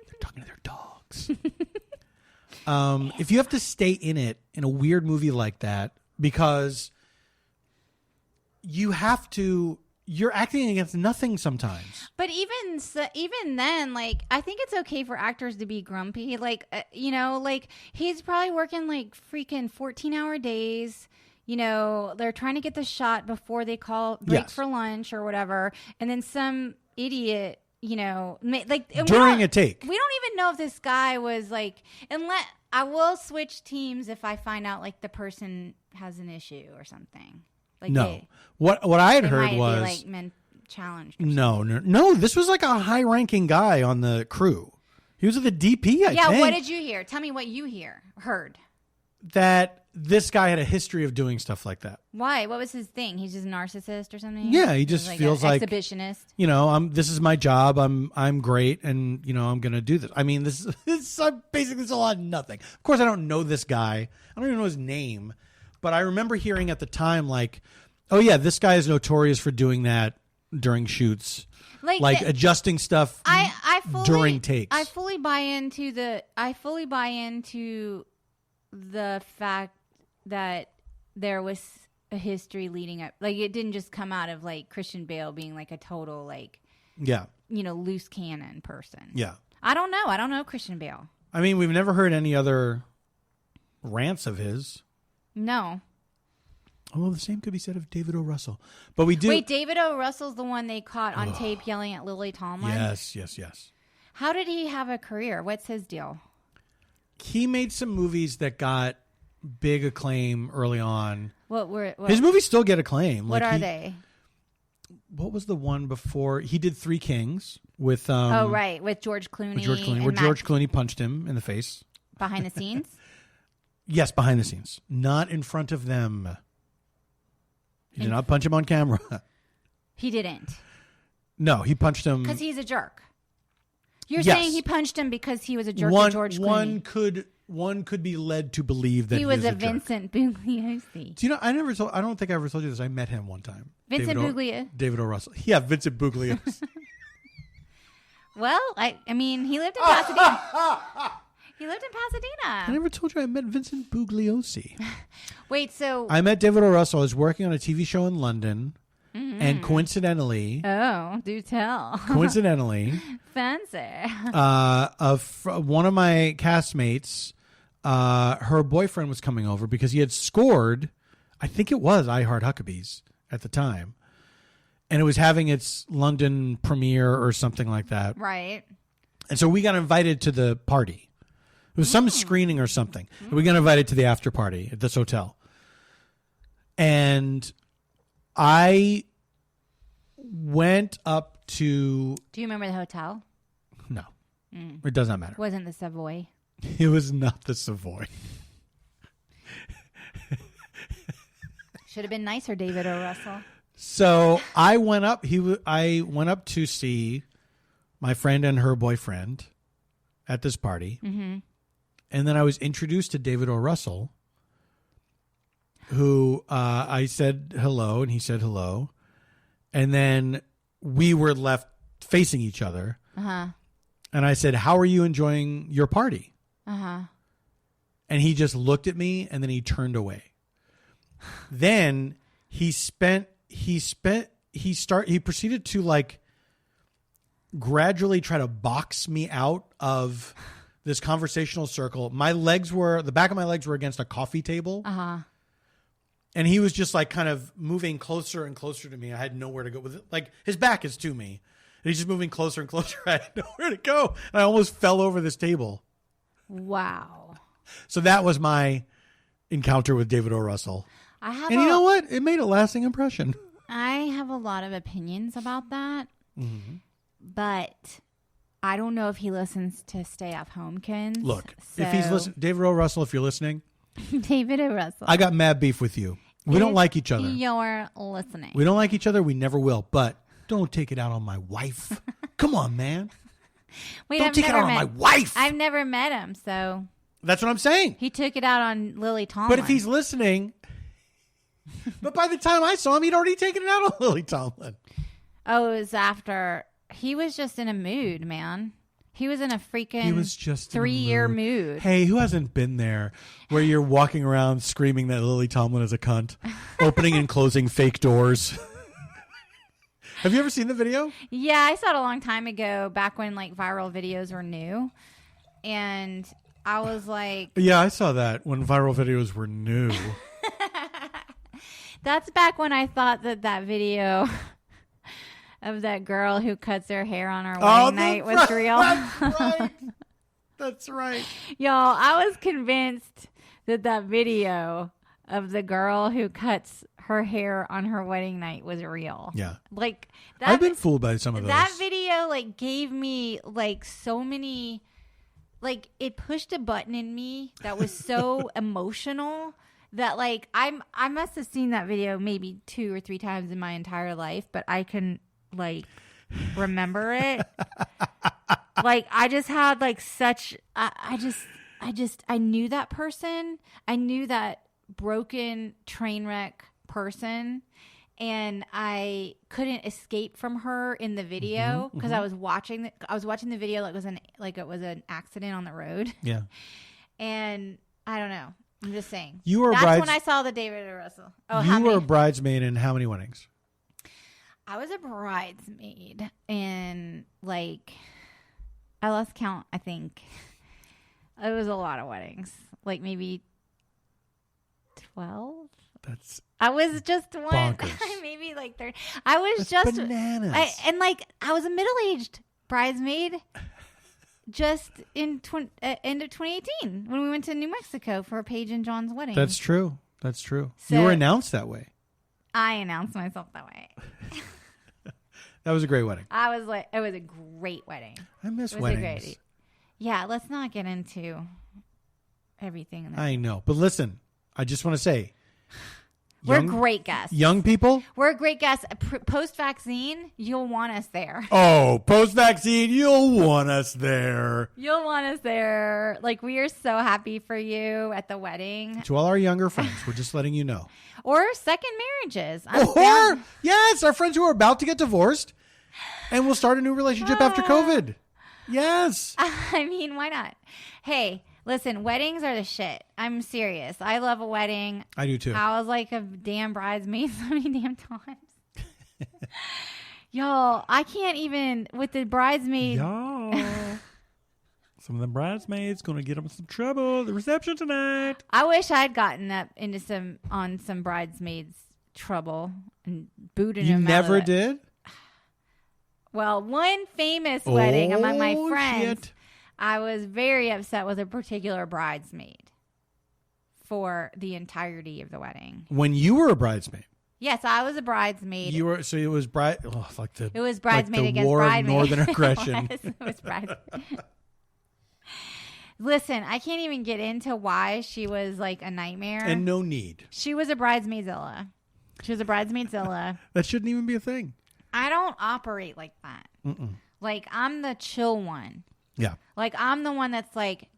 Speaker 1: They're talking to their dogs. If you have to stay in it in a weird movie like that, because you're acting against nothing sometimes.
Speaker 2: But even then, like, I think it's okay for actors to be grumpy. Like, like, he's probably working like freaking 14-hour days. They're trying to get the shot before they break for lunch or whatever. And then some idiot, like,
Speaker 1: during a take.
Speaker 2: We don't even know if this guy was like, I will switch teams if I find out like the person has an issue or something. Like,
Speaker 1: no. What I had heard was,
Speaker 2: be, like, challenged.
Speaker 1: No. This was like a high-ranking guy on the crew. He was at the DP, I think.
Speaker 2: Yeah, what did you hear? Tell me what you heard.
Speaker 1: That this guy had a history of doing stuff like that.
Speaker 2: Why? What was his thing? He's just a narcissist or something?
Speaker 1: Yeah, he just feels like
Speaker 2: exhibitionist.
Speaker 1: This is my job. I'm great, and I'm gonna do this. I mean, this is basically it's a lot of nothing. Of course, I don't know this guy. I don't even know his name, but I remember hearing at the time, like, oh yeah, this guy is notorious for doing that during shoots, like adjusting stuff during takes.
Speaker 2: I fully buy into the fact that there was a history leading up. Like, it didn't just come out of like Christian Bale being like a total loose cannon person.
Speaker 1: Yeah.
Speaker 2: I don't know Christian Bale.
Speaker 1: I mean, we've never heard any other rants of his.
Speaker 2: No.
Speaker 1: Although the same could be said of David O. Russell. But we do.
Speaker 2: Wait, David O. Russell's the one they caught on tape yelling at Lily Tomlin?
Speaker 1: Yes.
Speaker 2: How did he have a career? What's his deal?
Speaker 1: He made some movies that got big acclaim early on.
Speaker 2: His
Speaker 1: movies still get acclaim.
Speaker 2: What are they?
Speaker 1: What was the one before? He did Three Kings with
Speaker 2: with George Clooney.
Speaker 1: Where George Clooney punched him in the face.
Speaker 2: Behind the scenes?
Speaker 1: Yes, behind the scenes. Not in front of them. He did not punch him on camera.
Speaker 2: He didn't.
Speaker 1: No, he punched him
Speaker 2: because he's a jerk. You're saying he punched him because he was a jerk to George Clooney.
Speaker 1: One could be led to believe that he
Speaker 2: was a
Speaker 1: jerk.
Speaker 2: Vincent Bugliosi.
Speaker 1: Do you know? I don't think I ever told you this. I met him one time.
Speaker 2: David
Speaker 1: O. Russell. Yeah, Vincent Bugliosi.
Speaker 2: Well, I mean, he lived in Pasadena.
Speaker 1: I never told you I met Vincent Bugliosi.
Speaker 2: Wait, so
Speaker 1: I met David O. Russell. I was working on a TV show in London. Mm-hmm. And coincidentally,
Speaker 2: do tell.
Speaker 1: Coincidentally,
Speaker 2: fancy.
Speaker 1: One of my castmates, her boyfriend was coming over because he had scored, I think it was I Heart Huckabees at the time, and it was having its London premiere or something like that.
Speaker 2: Right.
Speaker 1: And so we got invited to the party. It was some screening or something. And we got invited to the after party at this hotel, and I went up to...
Speaker 2: Do you remember the hotel?
Speaker 1: No. It does not matter.
Speaker 2: Wasn't the Savoy?
Speaker 1: It was not the Savoy.
Speaker 2: Should have been nicer, David O. Russell.
Speaker 1: So I went up. I went up to see my friend and her boyfriend at this party. Mm-hmm. And then I was introduced to David O. Russell, who I said hello, and he said hello. And then we were left facing each other. Uh-huh. And I said, how are you enjoying your party? Uh-huh. And he just looked at me, and then he turned away. Then he proceeded to like gradually try to box me out of this conversational circle. The back of my legs were against a coffee table. Uh-huh. And he was just like kind of moving closer and closer to me. I had nowhere to go with it. Like his back is to me. And he's just moving closer and closer. I had nowhere to go. And I almost fell over this table.
Speaker 2: Wow.
Speaker 1: So that was my encounter with David O. Russell.
Speaker 2: And
Speaker 1: you know what? It made a lasting impression.
Speaker 2: I have a lot of opinions about that. But I don't know if he listens to stayfhomekins.
Speaker 1: Look, if he's listening, David O. Russell, if you're listening.
Speaker 2: David O. Russell.
Speaker 1: I got mad beef with you. We don't like each other.
Speaker 2: You're listening.
Speaker 1: We don't like each other. We never will. But don't take it out on my wife. Come on, man.
Speaker 2: Wait,
Speaker 1: don't take it out on my wife.
Speaker 2: I've never met him, so.
Speaker 1: That's what I'm saying.
Speaker 2: He took it out on Lily Tomlin.
Speaker 1: But if he's listening, but by the time I saw him, he'd already taken it out on Lily Tomlin.
Speaker 2: Oh, it was after. He was just in a mood, man. He was in a freaking
Speaker 1: He was just
Speaker 2: 3-year mood.
Speaker 1: Hey, who hasn't been there where you're walking around screaming that Lily Tomlin is a cunt, opening and closing fake doors? Have you ever seen the video?
Speaker 2: Yeah, I saw it a long time ago, back when like viral videos were new. And I was like...
Speaker 1: Yeah, I saw that when viral videos were new.
Speaker 2: That's back when I thought that video of that girl who cuts her hair on her wedding night was real.
Speaker 1: That's right. That's right.
Speaker 2: Y'all, I was convinced that video of the girl who cuts her hair on her wedding night was real.
Speaker 1: Yeah.
Speaker 2: Like that,
Speaker 1: I've been fooled by some of those.
Speaker 2: That video like gave me like so many, like it pushed a button in me that was so emotional that like I must have seen that video maybe 2 or 3 times in my entire life, but I can like remember it. Like I just had like such I knew that person. I knew that broken train wreck person, and I couldn't escape from her in the video because I was watching the video like it was an accident on the road.
Speaker 1: Yeah.
Speaker 2: And I don't know. I'm just saying.
Speaker 1: That's
Speaker 2: when I saw the David O. Russell. Oh,
Speaker 1: you were a bridesmaid in how many weddings?
Speaker 2: I was a bridesmaid in like I lost count. I think it was a lot of weddings, like maybe 12. I was just one.
Speaker 1: Bonkers.
Speaker 2: Maybe like 30. I was just
Speaker 1: bananas.
Speaker 2: I was a middle-aged bridesmaid. Just in end of 2018 when we went to New Mexico for Paige and John's wedding.
Speaker 1: That's true.
Speaker 2: So,
Speaker 1: you were announced that way.
Speaker 2: I announced myself that way.
Speaker 1: That was a great wedding.
Speaker 2: I was like, it was a great wedding.
Speaker 1: I miss weddings.
Speaker 2: Yeah, let's not get into everything.
Speaker 1: I know. But listen, I just want to say.
Speaker 2: We're great guests.
Speaker 1: Young people?
Speaker 2: We're great guests. Post-vaccine, you'll want us there.
Speaker 1: Oh, post-vaccine, you'll want us there.
Speaker 2: You'll want us there. Like, we are so happy for you at the wedding.
Speaker 1: To all our younger friends, we're just letting you know.
Speaker 2: Or second marriages.
Speaker 1: Yes, our friends who are about to get divorced and will start a new relationship after COVID. Yes.
Speaker 2: I mean, why not? Hey, listen, weddings are the shit. I'm serious. I love a wedding.
Speaker 1: I do too.
Speaker 2: I was like a damn bridesmaid so many damn times. Y'all, I can't even with the bridesmaids.
Speaker 3: Y'all. Some of the bridesmaids going to get them some trouble at the reception tonight.
Speaker 2: I wish I'd gotten up into some bridesmaids trouble and booted them out.
Speaker 1: You never did?
Speaker 2: Well, one famous wedding among my
Speaker 1: Oh,
Speaker 2: friends.
Speaker 1: shit.
Speaker 2: I was very upset with a particular bridesmaid for the entirety of the wedding.
Speaker 1: When you were a bridesmaid?
Speaker 2: Yes, I was a bridesmaid.
Speaker 1: You were, so it was
Speaker 2: It was bridesmaid
Speaker 1: like the
Speaker 2: against
Speaker 1: war
Speaker 2: bridesmaid.
Speaker 1: of Northern aggression.
Speaker 2: It was bridesmaid. Listen, I can't even get into why she was like a nightmare.
Speaker 1: And no need.
Speaker 2: She was a bridesmaidzilla. She was a bridesmaidzilla.
Speaker 1: That shouldn't even be a thing.
Speaker 2: I don't operate like that. Like, I'm the chill one.
Speaker 1: Yeah.
Speaker 2: Like, I'm the one that's like,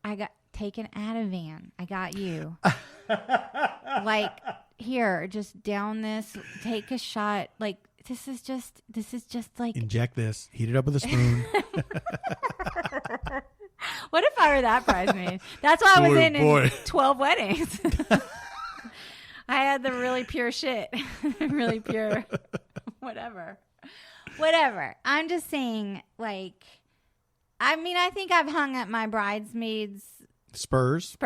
Speaker 2: I got taken out of van. I got you. Like, here, just down this, take a shot. Like, this is just like.
Speaker 1: Inject this. Heat it up with a spoon.
Speaker 2: What if I were that bridesmaid? That's why I was in 12 weddings. I had the really pure shit. Really pure. Whatever. I'm just saying, like, I mean, I think I've hung up my bridesmaids
Speaker 1: Spurs.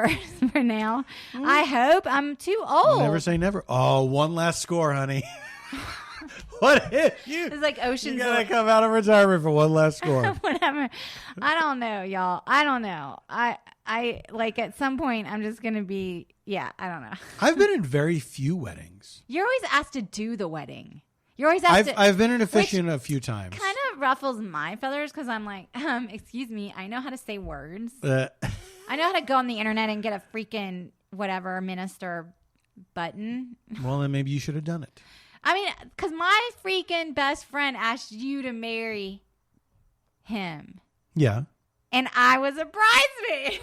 Speaker 2: for now. I hope. I'm too old.
Speaker 1: Never say never. Oh, one last score, honey. What if you?
Speaker 2: It's like Ocean's.
Speaker 1: You gotta come out of retirement for one last score.
Speaker 2: Whatever. I don't know, y'all. I don't know. I like at some point I'm just gonna be. Yeah, I don't know.
Speaker 1: I've been in very few weddings.
Speaker 2: You're always asked to do the wedding. You're always asked to.
Speaker 1: I've been an officiant a few times.
Speaker 2: Kind of ruffles my feathers because I'm like, excuse me, I know how to say words. I know how to go on the internet and get a freaking whatever minister button.
Speaker 1: Well, then maybe you should have done it.
Speaker 2: I mean, because my freaking best friend asked you to marry him.
Speaker 1: Yeah.
Speaker 2: And I was a bridesmaid.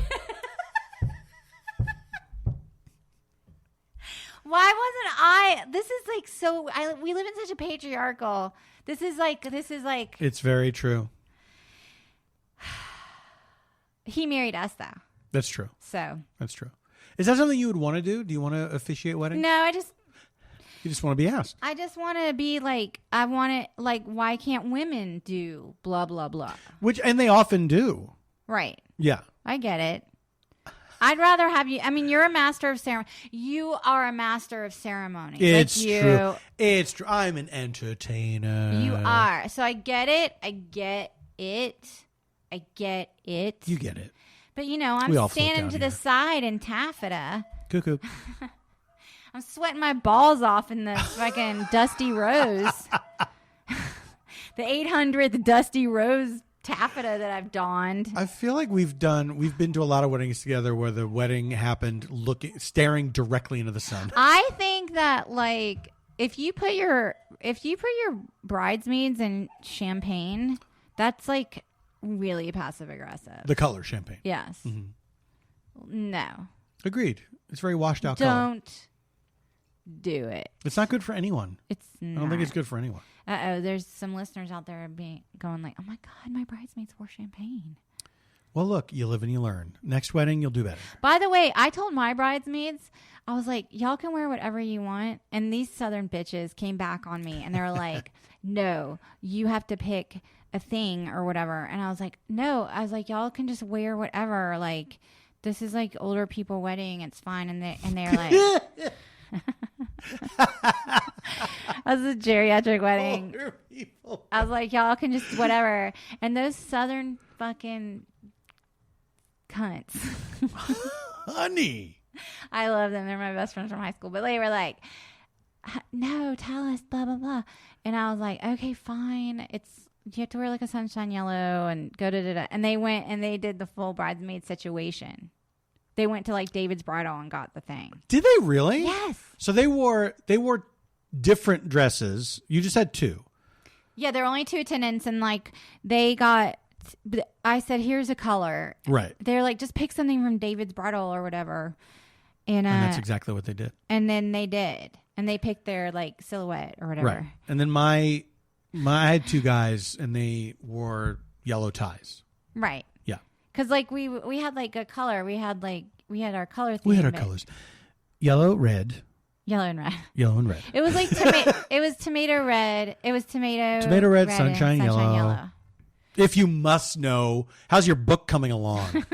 Speaker 2: Why wasn't I? This is like so. We live in such a patriarchal. This is like.
Speaker 1: It's very true.
Speaker 2: He married us though.
Speaker 1: That's true.
Speaker 2: So.
Speaker 1: That's true. Is that something you would want to do? Do you want to officiate weddings?
Speaker 2: No,
Speaker 1: You just want to be asked.
Speaker 2: I just want to be like, I want it like, why can't women do blah, blah, blah?
Speaker 1: And they often do.
Speaker 2: Right.
Speaker 1: Yeah.
Speaker 2: I get it. I'd rather have you. I mean, you're a master of ceremony. You are a master of ceremony.
Speaker 1: It's true. It's true. I'm an entertainer.
Speaker 2: You are. So I get it. I get it.
Speaker 1: You get it.
Speaker 2: But, you know, I'm standing to the side in taffeta.
Speaker 1: Cuckoo.
Speaker 2: I'm sweating my balls off in the fucking Dusty Rose. The 800th Dusty Rose taffeta that I've donned.
Speaker 1: I feel like we've been to a lot of weddings together where the wedding happened staring directly into the sun.
Speaker 2: I think that like if you put your bridesmaids in champagne, that's like really passive aggressive.
Speaker 1: The color champagne.
Speaker 2: Yes.
Speaker 1: Mm-hmm.
Speaker 2: No.
Speaker 1: Agreed. It's very washed out color.
Speaker 2: Don't do it.
Speaker 1: It's not good for anyone.
Speaker 2: It's not.
Speaker 1: I don't think it's good for anyone.
Speaker 2: There's some listeners out there going like, oh my God, my bridesmaids wore champagne.
Speaker 1: Well, look, you live and you learn. Next wedding, you'll do better.
Speaker 2: By the way, I told my bridesmaids, I was like, y'all can wear whatever you want. And these Southern bitches came back on me and they were like, no, you have to pick a thing or whatever. And I was like, no, I was like, y'all can just wear whatever. Like, this is like older people wedding. It's fine. And they're like, I was a geriatric wedding. I was like, y'all can just whatever. And those Southern fucking cunts.
Speaker 1: Honey.
Speaker 2: I love them. They're my best friends from high school. But they were like, no, tell us, blah, blah, blah. And I was like, okay, fine. You have to wear like a sunshine yellow and go da. And they went and they did the full bridesmaid situation. They went to like David's Bridal and got the thing.
Speaker 1: Did they really?
Speaker 2: Yes.
Speaker 1: So they wore different dresses. You just had two.
Speaker 2: Yeah, there were only two attendants and like they got, I said, here's a color.
Speaker 1: Right.
Speaker 2: They're like, just pick something from David's Bridal or whatever. And
Speaker 1: that's exactly what they did.
Speaker 2: And then they did. And they picked their like silhouette or whatever.
Speaker 1: Right. And then I had two guys and they wore yellow ties.
Speaker 2: Right.
Speaker 1: Yeah.
Speaker 2: Because like we had like a color. We had our color theme.
Speaker 1: We had our colors. Yellow, red.
Speaker 2: Yellow and red.
Speaker 1: Yellow and red.
Speaker 2: It was like it was tomato red. It was tomato
Speaker 1: red, sunshine yellow. If you must know, how's your book coming along?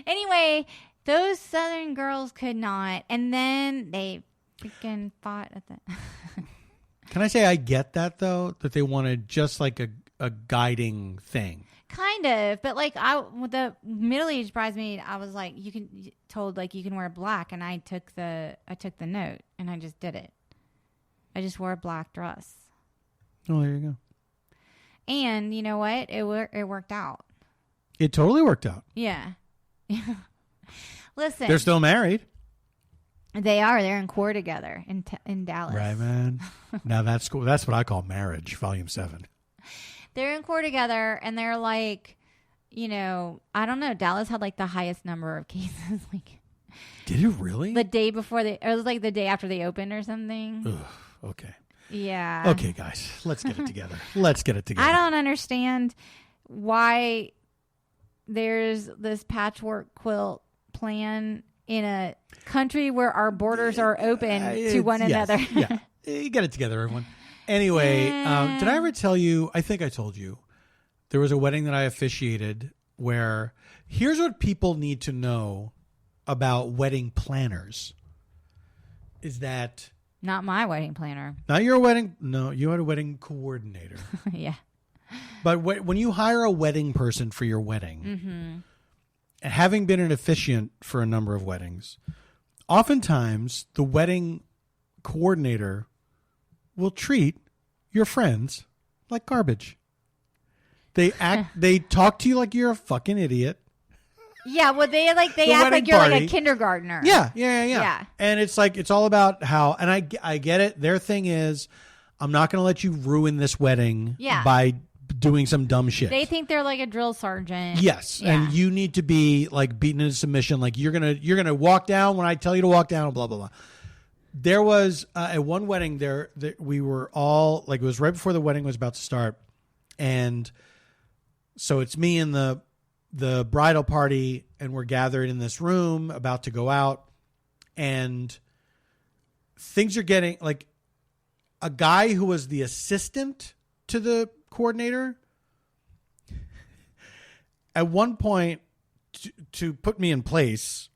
Speaker 2: Anyway, those Southern girls could not. And then they freaking fought at the...
Speaker 1: Can I say I get that, though? That they wanted just like a guiding thing.
Speaker 2: Kind of. But like with the middle-aged bridesmaid, I was like, you can wear black. And I took the note and I just did it. I just wore a black dress.
Speaker 1: Oh, there you go.
Speaker 2: And you know what? It worked out.
Speaker 1: It totally worked out.
Speaker 2: Yeah. Listen.
Speaker 1: They're still married.
Speaker 2: They are. They're in court together in Dallas.
Speaker 1: Right, man. Now that's cool. That's what I call marriage, Volume 7.
Speaker 2: They're in court together, and they're like, you know, I don't know. Dallas had like the highest number of cases. Like,
Speaker 1: did it really?
Speaker 2: The day before it was like the day after they opened or something.
Speaker 1: Ugh, okay.
Speaker 2: Yeah.
Speaker 1: Okay, guys, let's get it together. I
Speaker 2: don't understand why there's this patchwork quilt plan in a country where our borders are open to one another.
Speaker 1: Yeah. You get it together, everyone. Anyway, did I ever tell you, I think I told you, there was a wedding that I officiated where here's what people need to know about wedding planners is that
Speaker 2: Not my wedding planner.
Speaker 1: not your wedding. No, you had a wedding coordinator.
Speaker 2: Yeah.
Speaker 1: But when you hire a wedding person for your wedding, and having been an officiant for a number of weddings, oftentimes the wedding coordinator will treat your friends like garbage. They talk to you like you're a fucking idiot.
Speaker 2: Yeah, well, they act
Speaker 1: wedding
Speaker 2: like you're like
Speaker 1: party.
Speaker 2: a kindergartner.
Speaker 1: Yeah. And it's like, it's all about how, and I get it. Their thing is, I'm not going to let you ruin this wedding by doing some dumb shit.
Speaker 2: They think they're like a drill sergeant.
Speaker 1: Yes.
Speaker 2: Yeah.
Speaker 1: And you need to be like beaten into submission. Like you're going to walk down when I tell you to walk down, blah, blah, blah. There was at one wedding there, we were all like, it was right before the wedding was about to start. And so it's me and the bridal party, and we're gathered in this room about to go out, and things are getting like a guy who was the assistant to the coordinator at one point to put me in place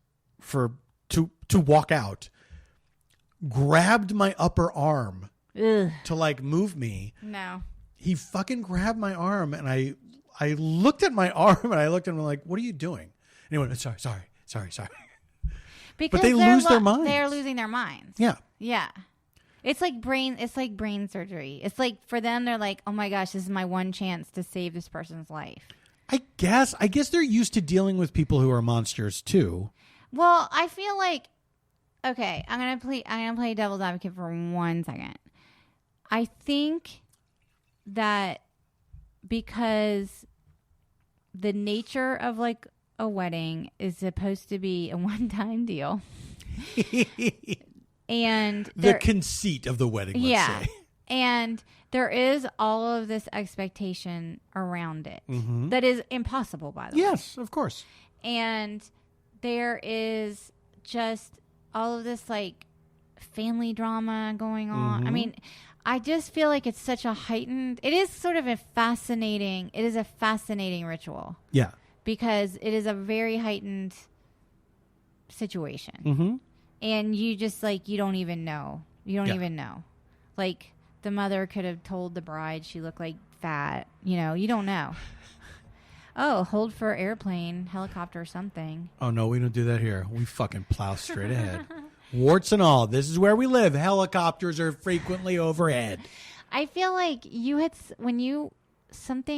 Speaker 1: to walk out, grabbed my upper arm to like move me.
Speaker 2: No.
Speaker 1: He fucking grabbed my arm, and I looked at my arm, and I looked at him like, "What are you doing?" And he went, "Sorry."
Speaker 2: Because
Speaker 1: But they lose their minds.
Speaker 2: They're losing their minds.
Speaker 1: Yeah.
Speaker 2: Yeah. It's like brain surgery. It's like for them, they're like, oh my gosh, this is my one chance to save this person's life.
Speaker 1: I guess they're used to dealing with people who are monsters too.
Speaker 2: Well, I feel like, okay, I'm gonna play devil's advocate for 1 second. I think that because the nature of like a wedding is supposed to be a one-time deal. And
Speaker 1: the conceit of the wedding, let's say.
Speaker 2: And there is all of this expectation around it that is impossible, by the way.
Speaker 1: Yes, of course.
Speaker 2: And there is just all of this like family drama going on. I mean, I just feel like it's such a heightened, it is sort of a fascinating ritual.
Speaker 1: Yeah.
Speaker 2: Because it is a very heightened situation. And you just like, you don't even know. You don't even know. Like the mother could have told the bride she looked like fat. You know, you don't know. Oh, hold for airplane, helicopter, something.
Speaker 1: Oh, no, we don't do that here. We fucking plow straight ahead. Warts and all. This is where we live. Helicopters are frequently overhead.
Speaker 2: I feel like you had, when you said,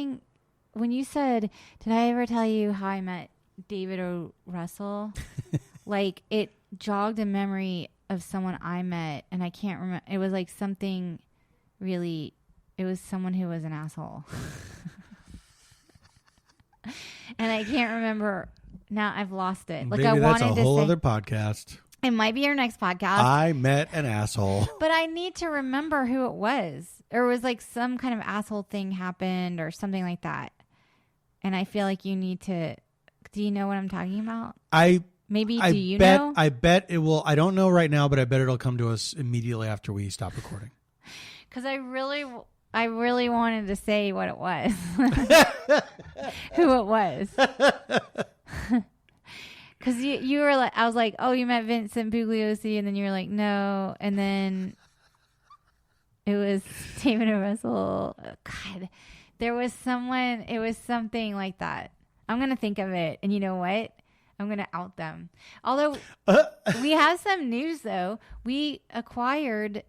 Speaker 2: did I ever tell you how I met David O. Russell? Like it jogged a memory of someone I met, and I can't remember. It was like something really, it was someone who was an asshole. And I can't remember. Now I've lost it. Like,
Speaker 1: Baby,
Speaker 2: I
Speaker 1: that's
Speaker 2: wanted
Speaker 1: a whole
Speaker 2: to say,
Speaker 1: other podcast.
Speaker 2: it might be our next podcast.
Speaker 1: I met an asshole.
Speaker 2: But I need to remember who it was. Or it was like some kind of asshole thing happened or something like that. And I feel like you need to. Do you know what I'm talking about? Maybe do you know?
Speaker 1: I bet it will. I don't know right now, but I bet it'll come to us immediately after we stop recording.
Speaker 2: Because I really wanted to say what it was. Who it was. Because you were like, I was like, oh, you met Vincent Bugliosi, and then you were like, no, and then it was David O. Russell. Oh, God, there was someone. It was something like that. I'm gonna think of it, and you know what? I'm gonna out them. Although we have some news, though. We acquired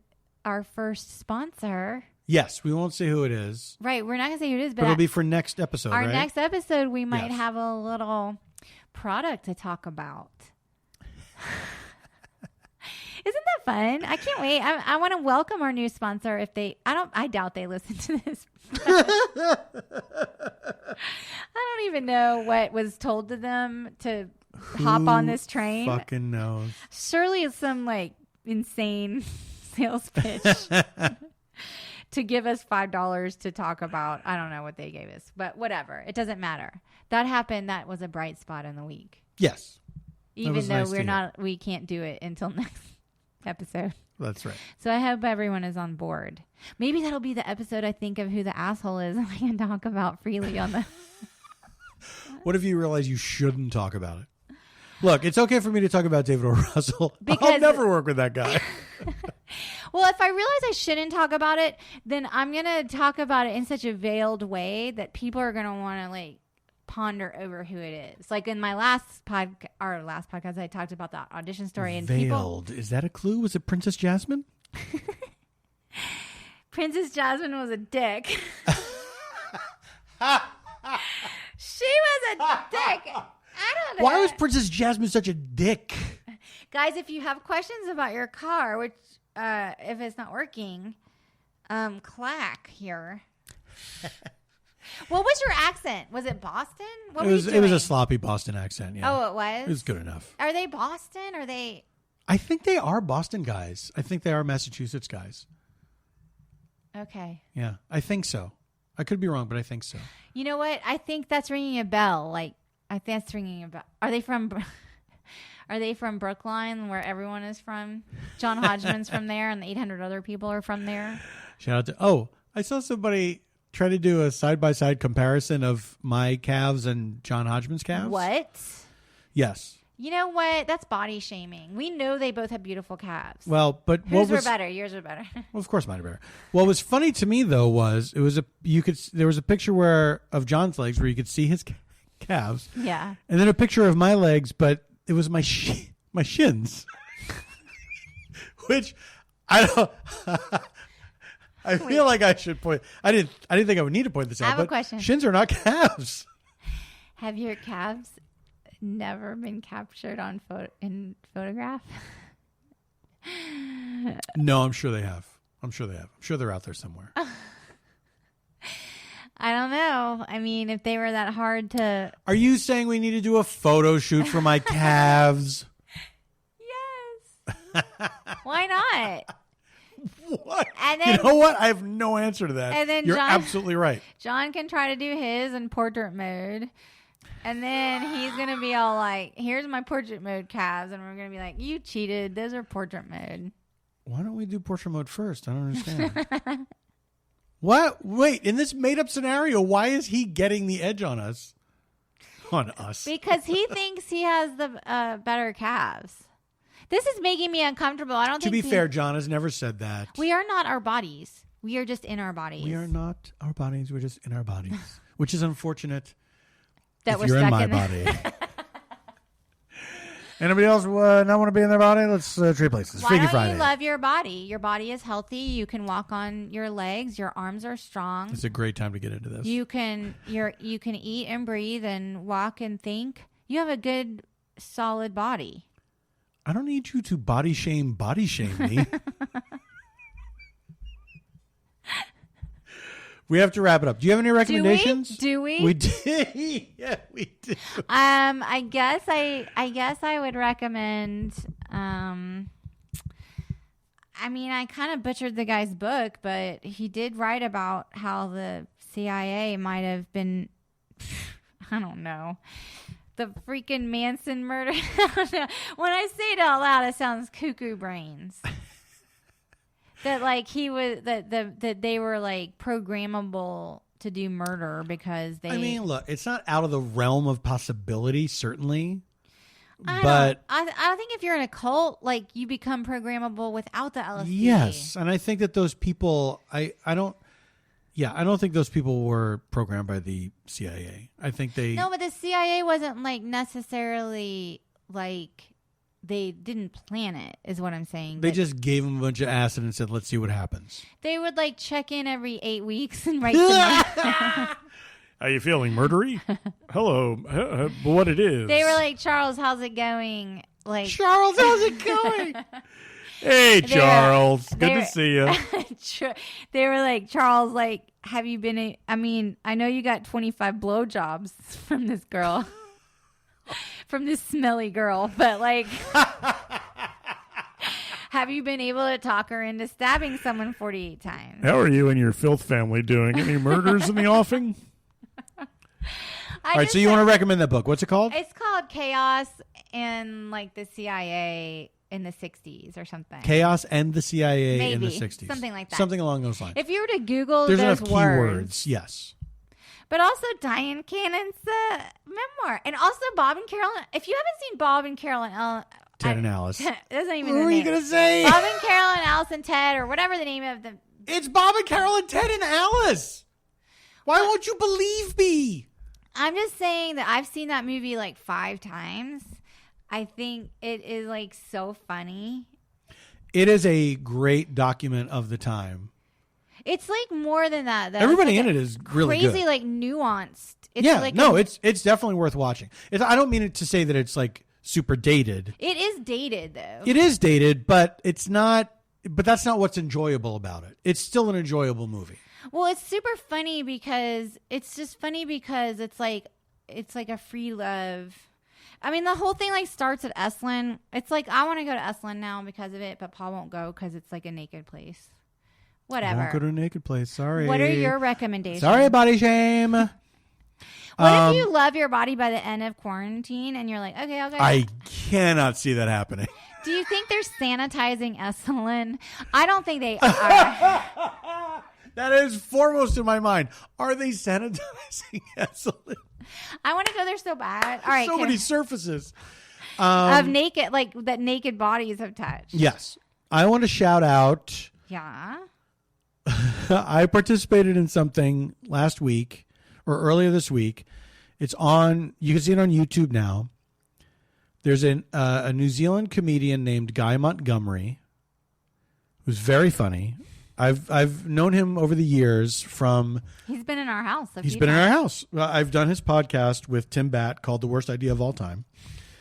Speaker 2: our first sponsor.
Speaker 1: Yes, we won't say who it is.
Speaker 2: Right, we're not gonna say who it is, but
Speaker 1: it'll be for next episode.
Speaker 2: Our
Speaker 1: right?
Speaker 2: next episode, we might
Speaker 1: Yes.
Speaker 2: have a little product to talk about. Isn't that fun? I can't wait. I want to welcome our new sponsor. I doubt they listen to this. I don't even know what was told to them to hop on this train.
Speaker 1: Fucking knows.
Speaker 2: Surely it's some like insane sales pitch to give us $5 to talk about. I don't know what they gave us, but whatever. It doesn't matter. That happened. That was a bright spot in the week.
Speaker 1: Yes.
Speaker 2: Even though we can't do it until next episode.
Speaker 1: That's right.
Speaker 2: So I hope everyone is on board. Maybe that'll be the episode I think of who the asshole is, and I can talk about freely on the.
Speaker 1: What if you realize you shouldn't talk about it? Look, it's okay for me to talk about David O. Russell.
Speaker 2: Because
Speaker 1: I'll never work with that guy.
Speaker 2: Well, if I realize I shouldn't talk about it, then I'm going to talk about it in such a veiled way that people are going to want to like ponder over who it is. Like in my last podcast, I talked about that audition story. And
Speaker 1: Veiled. Is that a clue? Was it Princess Jasmine?
Speaker 2: Princess Jasmine was a dick. She was a dick. I don't know.
Speaker 1: Why was Princess Jasmine such a dick?
Speaker 2: Guys, if you have questions about your car, which if it's not working, clack here. What was your accent? Was it Boston? What were you doing?
Speaker 1: It was a sloppy Boston accent. Yeah.
Speaker 2: Oh, it was?
Speaker 1: It was good enough.
Speaker 2: Are they Boston? Are they?
Speaker 1: I think they are Boston guys. I think they are Massachusetts guys.
Speaker 2: Okay.
Speaker 1: Yeah, I think so. I could be wrong, but I think so.
Speaker 2: You know what? I think that's ringing a bell. Like, I think that's ringing a bell. Are they from Brookline, where everyone is from? John Hodgman's from there, and the 800 other people are from there.
Speaker 1: Shout out to... Oh, I saw somebody try to do a side-by-side comparison of my calves and John Hodgman's calves.
Speaker 2: What?
Speaker 1: Yes.
Speaker 2: You know what? That's body shaming. We know they both have beautiful calves.
Speaker 1: Well, but
Speaker 2: whose were better? Yours were better.
Speaker 1: Well, of course, mine are better. What was funny to me though was there was a picture of John's legs where you could see his calves.
Speaker 2: Yeah.
Speaker 1: And then a picture of my legs, but it was my shins, which I don't. I feel like I should point. I didn't think I would need to point this out.
Speaker 2: I have a
Speaker 1: but
Speaker 2: question.
Speaker 1: Shins are not calves.
Speaker 2: Have your calves never been captured on photograph?
Speaker 1: No, I'm sure they have. I'm sure they're out there somewhere.
Speaker 2: I don't know. I mean, if they were that hard to...
Speaker 1: Are you saying we need to do a photo shoot for my calves?
Speaker 2: Yes. Why not?
Speaker 1: What?
Speaker 2: And then,
Speaker 1: you know what? I have no answer to that.
Speaker 2: And then
Speaker 1: You're absolutely right.
Speaker 2: John can try to do his in portrait mode. And then he's going to be all like, here's my portrait mode calves. And we're going to be like, you cheated. Those are portrait mode.
Speaker 1: Why don't we do portrait mode first? I don't understand. What? Wait, in this made up scenario, why is he getting the edge on us? On us.
Speaker 2: Because he thinks he has the better calves. This is making me uncomfortable. I don't
Speaker 1: To
Speaker 2: think...
Speaker 1: be fair, John has never said that.
Speaker 2: We are not our bodies. We are just in our bodies.
Speaker 1: We are not our bodies. We're just in our bodies. Which is unfortunate.
Speaker 2: That
Speaker 1: if
Speaker 2: we're
Speaker 1: you're
Speaker 2: stuck
Speaker 1: in my body. Anybody else not want to be in their body? Let's trade places.
Speaker 2: Why
Speaker 1: Freaky
Speaker 2: don't
Speaker 1: Friday.
Speaker 2: you love your body? Your body is healthy. You can walk on your legs. Your arms are strong.
Speaker 1: It's a great time to get into this.
Speaker 2: You can eat and breathe and walk and think. You have a good, solid body.
Speaker 1: I don't need you to body shame me. We have to wrap it up. Do you have any recommendations?
Speaker 2: Do we?
Speaker 1: We do. Yeah, we do.
Speaker 2: I guess I would recommend. I mean, I kind of butchered the guy's book, but he did write about how the CIA might have been. I don't know. The freaking Manson murder. When I say it out loud, it sounds cuckoo brains. That like he was that they were like programmable to do murder because they.
Speaker 1: I mean, look, it's not out of the realm of possibility, certainly.
Speaker 2: I think if you're in a cult, like you become programmable without the LSD.
Speaker 1: Yes, and I think that those people, I don't think those people were programmed by the CIA. I think they.
Speaker 2: No, but the CIA wasn't like necessarily like. They didn't plan it, is what I'm saying.
Speaker 1: They just gave him a bunch of acid and said, let's see what happens.
Speaker 2: They would like check in every 8 weeks and write them.
Speaker 3: How you feeling, murdery? Hello. What it is.
Speaker 2: They were like, Charles, how's it going? Like,
Speaker 1: Charles, how's it going?
Speaker 3: Hey, Charles. Good to see you.
Speaker 2: They were like, Charles, like, have you been... I mean, I know you got 25 blowjobs from this girl. From this smelly girl, but like, have you been able to talk her into stabbing someone 48 times?
Speaker 3: How are you and your filth family doing? Any murders in the offing?
Speaker 1: All right, so you want to recommend that book. What's it called?
Speaker 2: It's called Chaos and like the CIA in the 60s or something.
Speaker 1: Chaos and the CIA
Speaker 2: Maybe,
Speaker 1: in the 60s.
Speaker 2: something like that.
Speaker 1: Something along those lines.
Speaker 2: If you were to Google
Speaker 1: There's
Speaker 2: those
Speaker 1: enough
Speaker 2: words,
Speaker 1: keywords, yes.
Speaker 2: But also Diane Cannon's memoir. And also Bob and Carolyn. If you haven't seen Bob and Carolyn...
Speaker 1: Ted and Alice.
Speaker 2: That's not even
Speaker 1: What
Speaker 2: the
Speaker 1: were
Speaker 2: name.
Speaker 1: you going to say?
Speaker 2: Bob and Carolyn, Alice and Ted, or whatever the name of the...
Speaker 1: It's Bob and Carolyn, Ted and Alice. Why won't you believe me?
Speaker 2: I'm just saying that I've seen that movie like 5 times. I think it is like so funny.
Speaker 1: It is a great document of the time.
Speaker 2: It's like more than that, though.
Speaker 1: Everybody
Speaker 2: like
Speaker 1: in it is really
Speaker 2: crazy,
Speaker 1: good.
Speaker 2: like nuanced. It's
Speaker 1: Yeah,
Speaker 2: like
Speaker 1: no, it's definitely worth watching. I don't mean it to say that it's like super dated.
Speaker 2: it is dated though.
Speaker 1: It is dated, but it's not. But that's not what's enjoyable about it. It's still an enjoyable movie.
Speaker 2: Well, it's super funny because it's like a free love. I mean, the whole thing like starts at Esalen. It's like I want to go to Esalen now because of it, but Paul won't go because it's like a naked place. Whatever.
Speaker 1: I won't go to a naked place. Sorry.
Speaker 2: What are your recommendations?
Speaker 1: Sorry, body shame.
Speaker 2: What if you love your body by the end of quarantine and you're like, okay, I'll go.
Speaker 1: I cannot see that happening.
Speaker 2: Do you think they're sanitizing Esalen? I don't think they are.
Speaker 1: That is foremost in my mind. Are they sanitizing Esalen?
Speaker 2: I want to go there so bad. All right.
Speaker 1: So many surfaces.
Speaker 2: Of naked, like that naked bodies have touched.
Speaker 1: Yes. I want to shout out.
Speaker 2: Yeah.
Speaker 1: I participated in something last week or earlier this week. It's on, you can see it on YouTube now. There's a New Zealand comedian named Guy Montgomery who's very funny. I've known him over the years from...
Speaker 2: He's been in our house.
Speaker 1: He's been in our house. I've done his podcast with Tim Batt called The Worst Idea of All Time.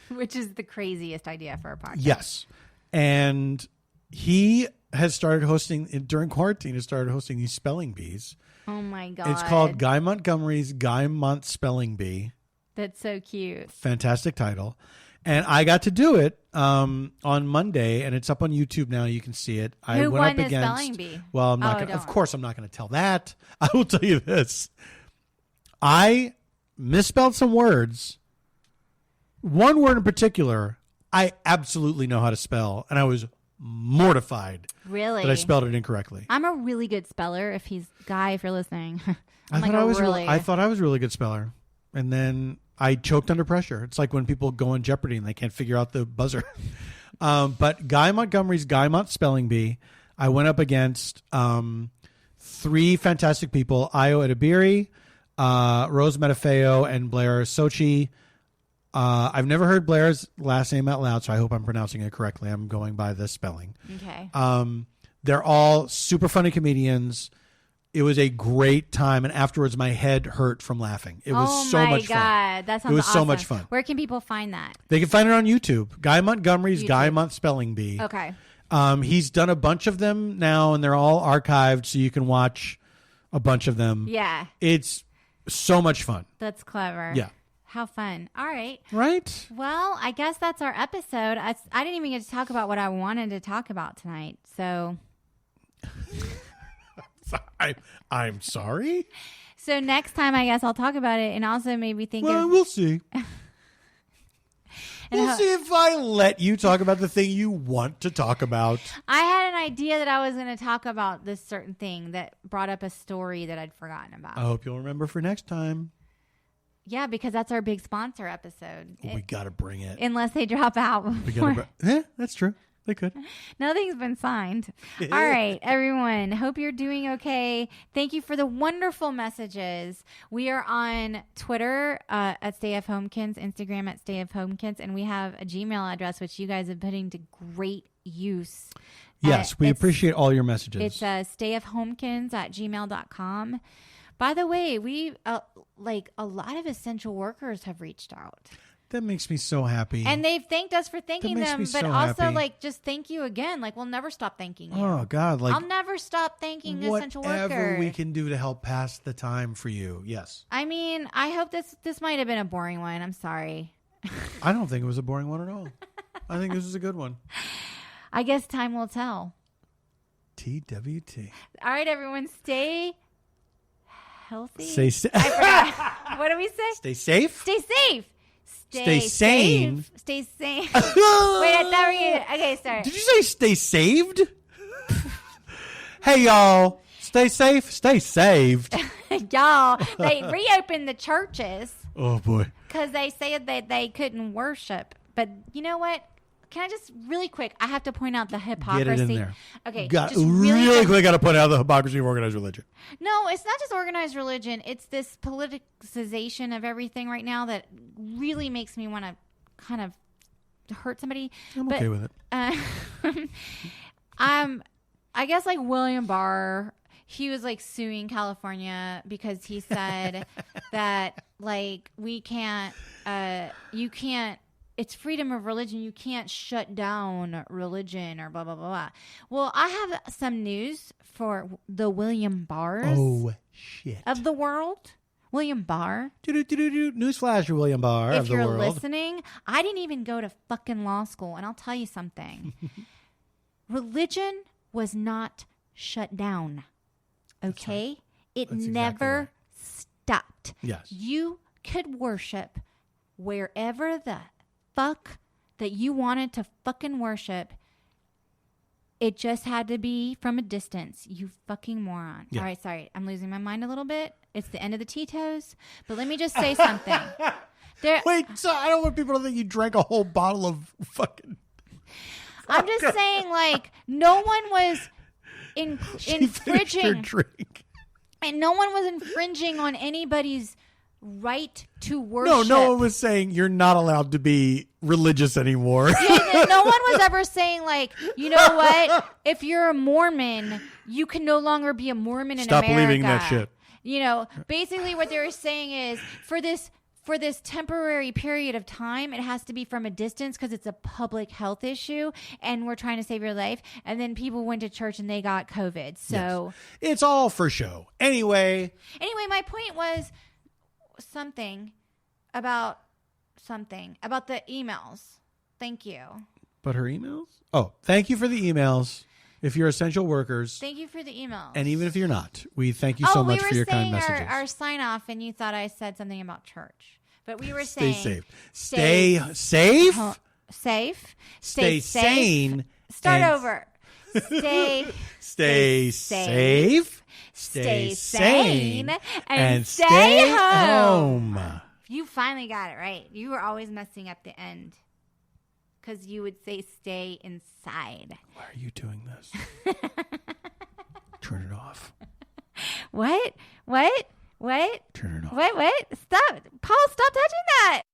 Speaker 2: Which is the craziest idea for a podcast.
Speaker 1: Yes. And he has started hosting, during quarantine, has started hosting these spelling bees.
Speaker 2: Oh my God.
Speaker 1: It's called Guy Montgomery's Guy Mont Spelling Bee.
Speaker 2: That's so cute.
Speaker 1: Fantastic title. And I got to do it on Monday, and it's up on YouTube now. You can see it. I
Speaker 2: Who
Speaker 1: went
Speaker 2: won
Speaker 1: up
Speaker 2: the
Speaker 1: against,
Speaker 2: spelling bee?
Speaker 1: Well, I'm not.
Speaker 2: Oh,
Speaker 1: Gonna, of course, I'm not going to tell that. I will tell you this: I misspelled some words. One word in particular, I absolutely know how to spell, and I was mortified
Speaker 2: Really?
Speaker 1: that I spelled it incorrectly.
Speaker 2: I'm a really good speller. If you're listening,
Speaker 1: I thought I was a really good speller, and then I choked under pressure. It's like when people go on Jeopardy and they can't figure out the buzzer. But Guy Montgomery's Guy Mont Spelling Bee, I went up against 3 fantastic people: Ayo Edebiri, Rose Metafeo, and Blair Sochi. I've never heard Blair's last name out loud, so I hope I'm pronouncing it correctly. I'm going by the spelling.
Speaker 2: Okay.
Speaker 1: They're all super funny comedians. It was a great time, and afterwards my head hurt from laughing. It was so much fun.
Speaker 2: Oh my God, that sounds awesome.
Speaker 1: It was so much fun.
Speaker 2: Where can people find that?
Speaker 1: They can find it on YouTube. Guy Montgomery's Guy Mont Spelling Bee.
Speaker 2: Okay.
Speaker 1: He's done a bunch of them now, and they're all archived, so you can watch a bunch of them.
Speaker 2: Yeah.
Speaker 1: It's so much fun.
Speaker 2: That's clever.
Speaker 1: Yeah.
Speaker 2: How fun. All right.
Speaker 1: Right?
Speaker 2: Well, I guess that's our episode. I didn't even get to talk about what I wanted to talk about tonight. So...
Speaker 1: I'm sorry?
Speaker 2: So next time, I guess I'll talk about it, and also maybe think
Speaker 1: Well, we'll see. We'll see if I let you talk about the thing you want to talk about.
Speaker 2: I had an idea that I was going to talk about this certain thing that brought up a story that I'd forgotten about.
Speaker 1: I hope you'll remember for next time.
Speaker 2: Yeah, because that's our big sponsor episode.
Speaker 1: We got to bring it.
Speaker 2: Unless they drop out.
Speaker 1: That's true. They could.
Speaker 2: Nothing's been signed. All right, everyone. Hope you're doing okay. Thank you for the wonderful messages. We are on Twitter at stayfhomekins, Instagram at stayfhomekins, and we have a Gmail address, which you guys are putting to great use.
Speaker 1: Yes, we appreciate all your messages.
Speaker 2: It's stayfhomekins@gmail.com. By the way, we a lot of essential workers have reached out.
Speaker 1: That makes me so happy.
Speaker 2: And they've thanked us for thanking them, but
Speaker 1: so
Speaker 2: also
Speaker 1: happy.
Speaker 2: just thank you again. We'll never stop thanking you.
Speaker 1: Oh God,
Speaker 2: I'll never stop thanking essential workers.
Speaker 1: Whatever we can do to help pass the time for you. Yes.
Speaker 2: I mean, I hope this might have been a boring one. I'm sorry.
Speaker 1: I don't think it was a boring one at all. I think this was a good one.
Speaker 2: I guess time will tell.
Speaker 1: TWT.
Speaker 2: All right, everyone, stay healthy.
Speaker 1: Stay safe.
Speaker 2: I forgot. What do we say?
Speaker 1: Stay safe.
Speaker 2: Stay safe.
Speaker 1: Stay sane.
Speaker 2: Stay sane. Wait, I thought we were okay, sorry.
Speaker 1: Did you say stay saved? Hey, y'all. Stay safe. Stay saved.
Speaker 2: Y'all, they reopened the churches
Speaker 1: Oh, boy.
Speaker 2: because they said that they couldn't worship. But you know what? Can I just really quick? I have to point out the hypocrisy.
Speaker 1: Get it in there.
Speaker 2: Okay,
Speaker 1: Just
Speaker 2: just
Speaker 1: really quick, got to put out the hypocrisy of organized religion.
Speaker 2: No, it's not just organized religion. It's this politicization of everything right now that really makes me want to kind of hurt somebody.
Speaker 1: I'm okay with it.
Speaker 2: I guess like William Barr, he was like suing California because he said that like you can't, it's freedom of religion. You can't shut down religion or blah, blah, blah, blah. Well, I have some news for the William Barrs
Speaker 1: shit.
Speaker 2: of the world. William Barr.
Speaker 1: Newsflash, William Barr
Speaker 2: If
Speaker 1: of the
Speaker 2: you're
Speaker 1: world.
Speaker 2: listening, I didn't even go to fucking law school. And I'll tell you something. Religion was not shut down. Okay? It
Speaker 1: That's exactly
Speaker 2: never
Speaker 1: right.
Speaker 2: stopped.
Speaker 1: Yes.
Speaker 2: You could worship wherever the fuck that you wanted to fucking worship. It just had to be from a distance. You fucking moron.
Speaker 1: Yeah.
Speaker 2: All right, sorry. I'm losing my mind a little bit. It's the end of the Tito's. But let me just say something.
Speaker 1: Wait, so I don't want people to think you drank a whole bottle of fucking...
Speaker 2: I'm just saying, like, no one was
Speaker 1: She finished her
Speaker 2: infringing.
Speaker 1: drink.
Speaker 2: And no one was infringing on anybody's right to worship.
Speaker 1: No one was saying you're not allowed to be religious anymore.
Speaker 2: Yeah, no one was ever saying, like, you know what? If you're a Mormon, you can no longer be a Mormon in
Speaker 1: Stop
Speaker 2: America.
Speaker 1: believing that shit.
Speaker 2: You know, basically what they were saying is for this temporary period of time, it has to be from a distance because it's a public health issue and we're trying to save your life. And then people went to church and they got COVID. So
Speaker 1: Yes. It's all for show. Anyway,
Speaker 2: my point was something about the emails. Thank you.
Speaker 1: but her emails? Oh, thank you for the emails. If you're essential workers,
Speaker 2: Thank you for the emails.
Speaker 1: and even if you're not, we thank you so much for your kind messages.
Speaker 2: We were saying our sign off, and you thought I said something about church, but we were
Speaker 1: Stay
Speaker 2: saying
Speaker 1: safe. Stay safe.
Speaker 2: safe.
Speaker 1: Stay sane.
Speaker 2: Start
Speaker 1: and
Speaker 2: over. Stay
Speaker 1: safe.
Speaker 2: Stay sane.
Speaker 1: And
Speaker 2: stay
Speaker 1: stay
Speaker 2: home.
Speaker 1: home.
Speaker 2: You finally got it right. You were always messing up the end because you would say stay inside.
Speaker 1: Why are you doing this? Turn it off.
Speaker 2: What?
Speaker 1: Turn it off.
Speaker 2: What? Stop. Paul, stop touching that.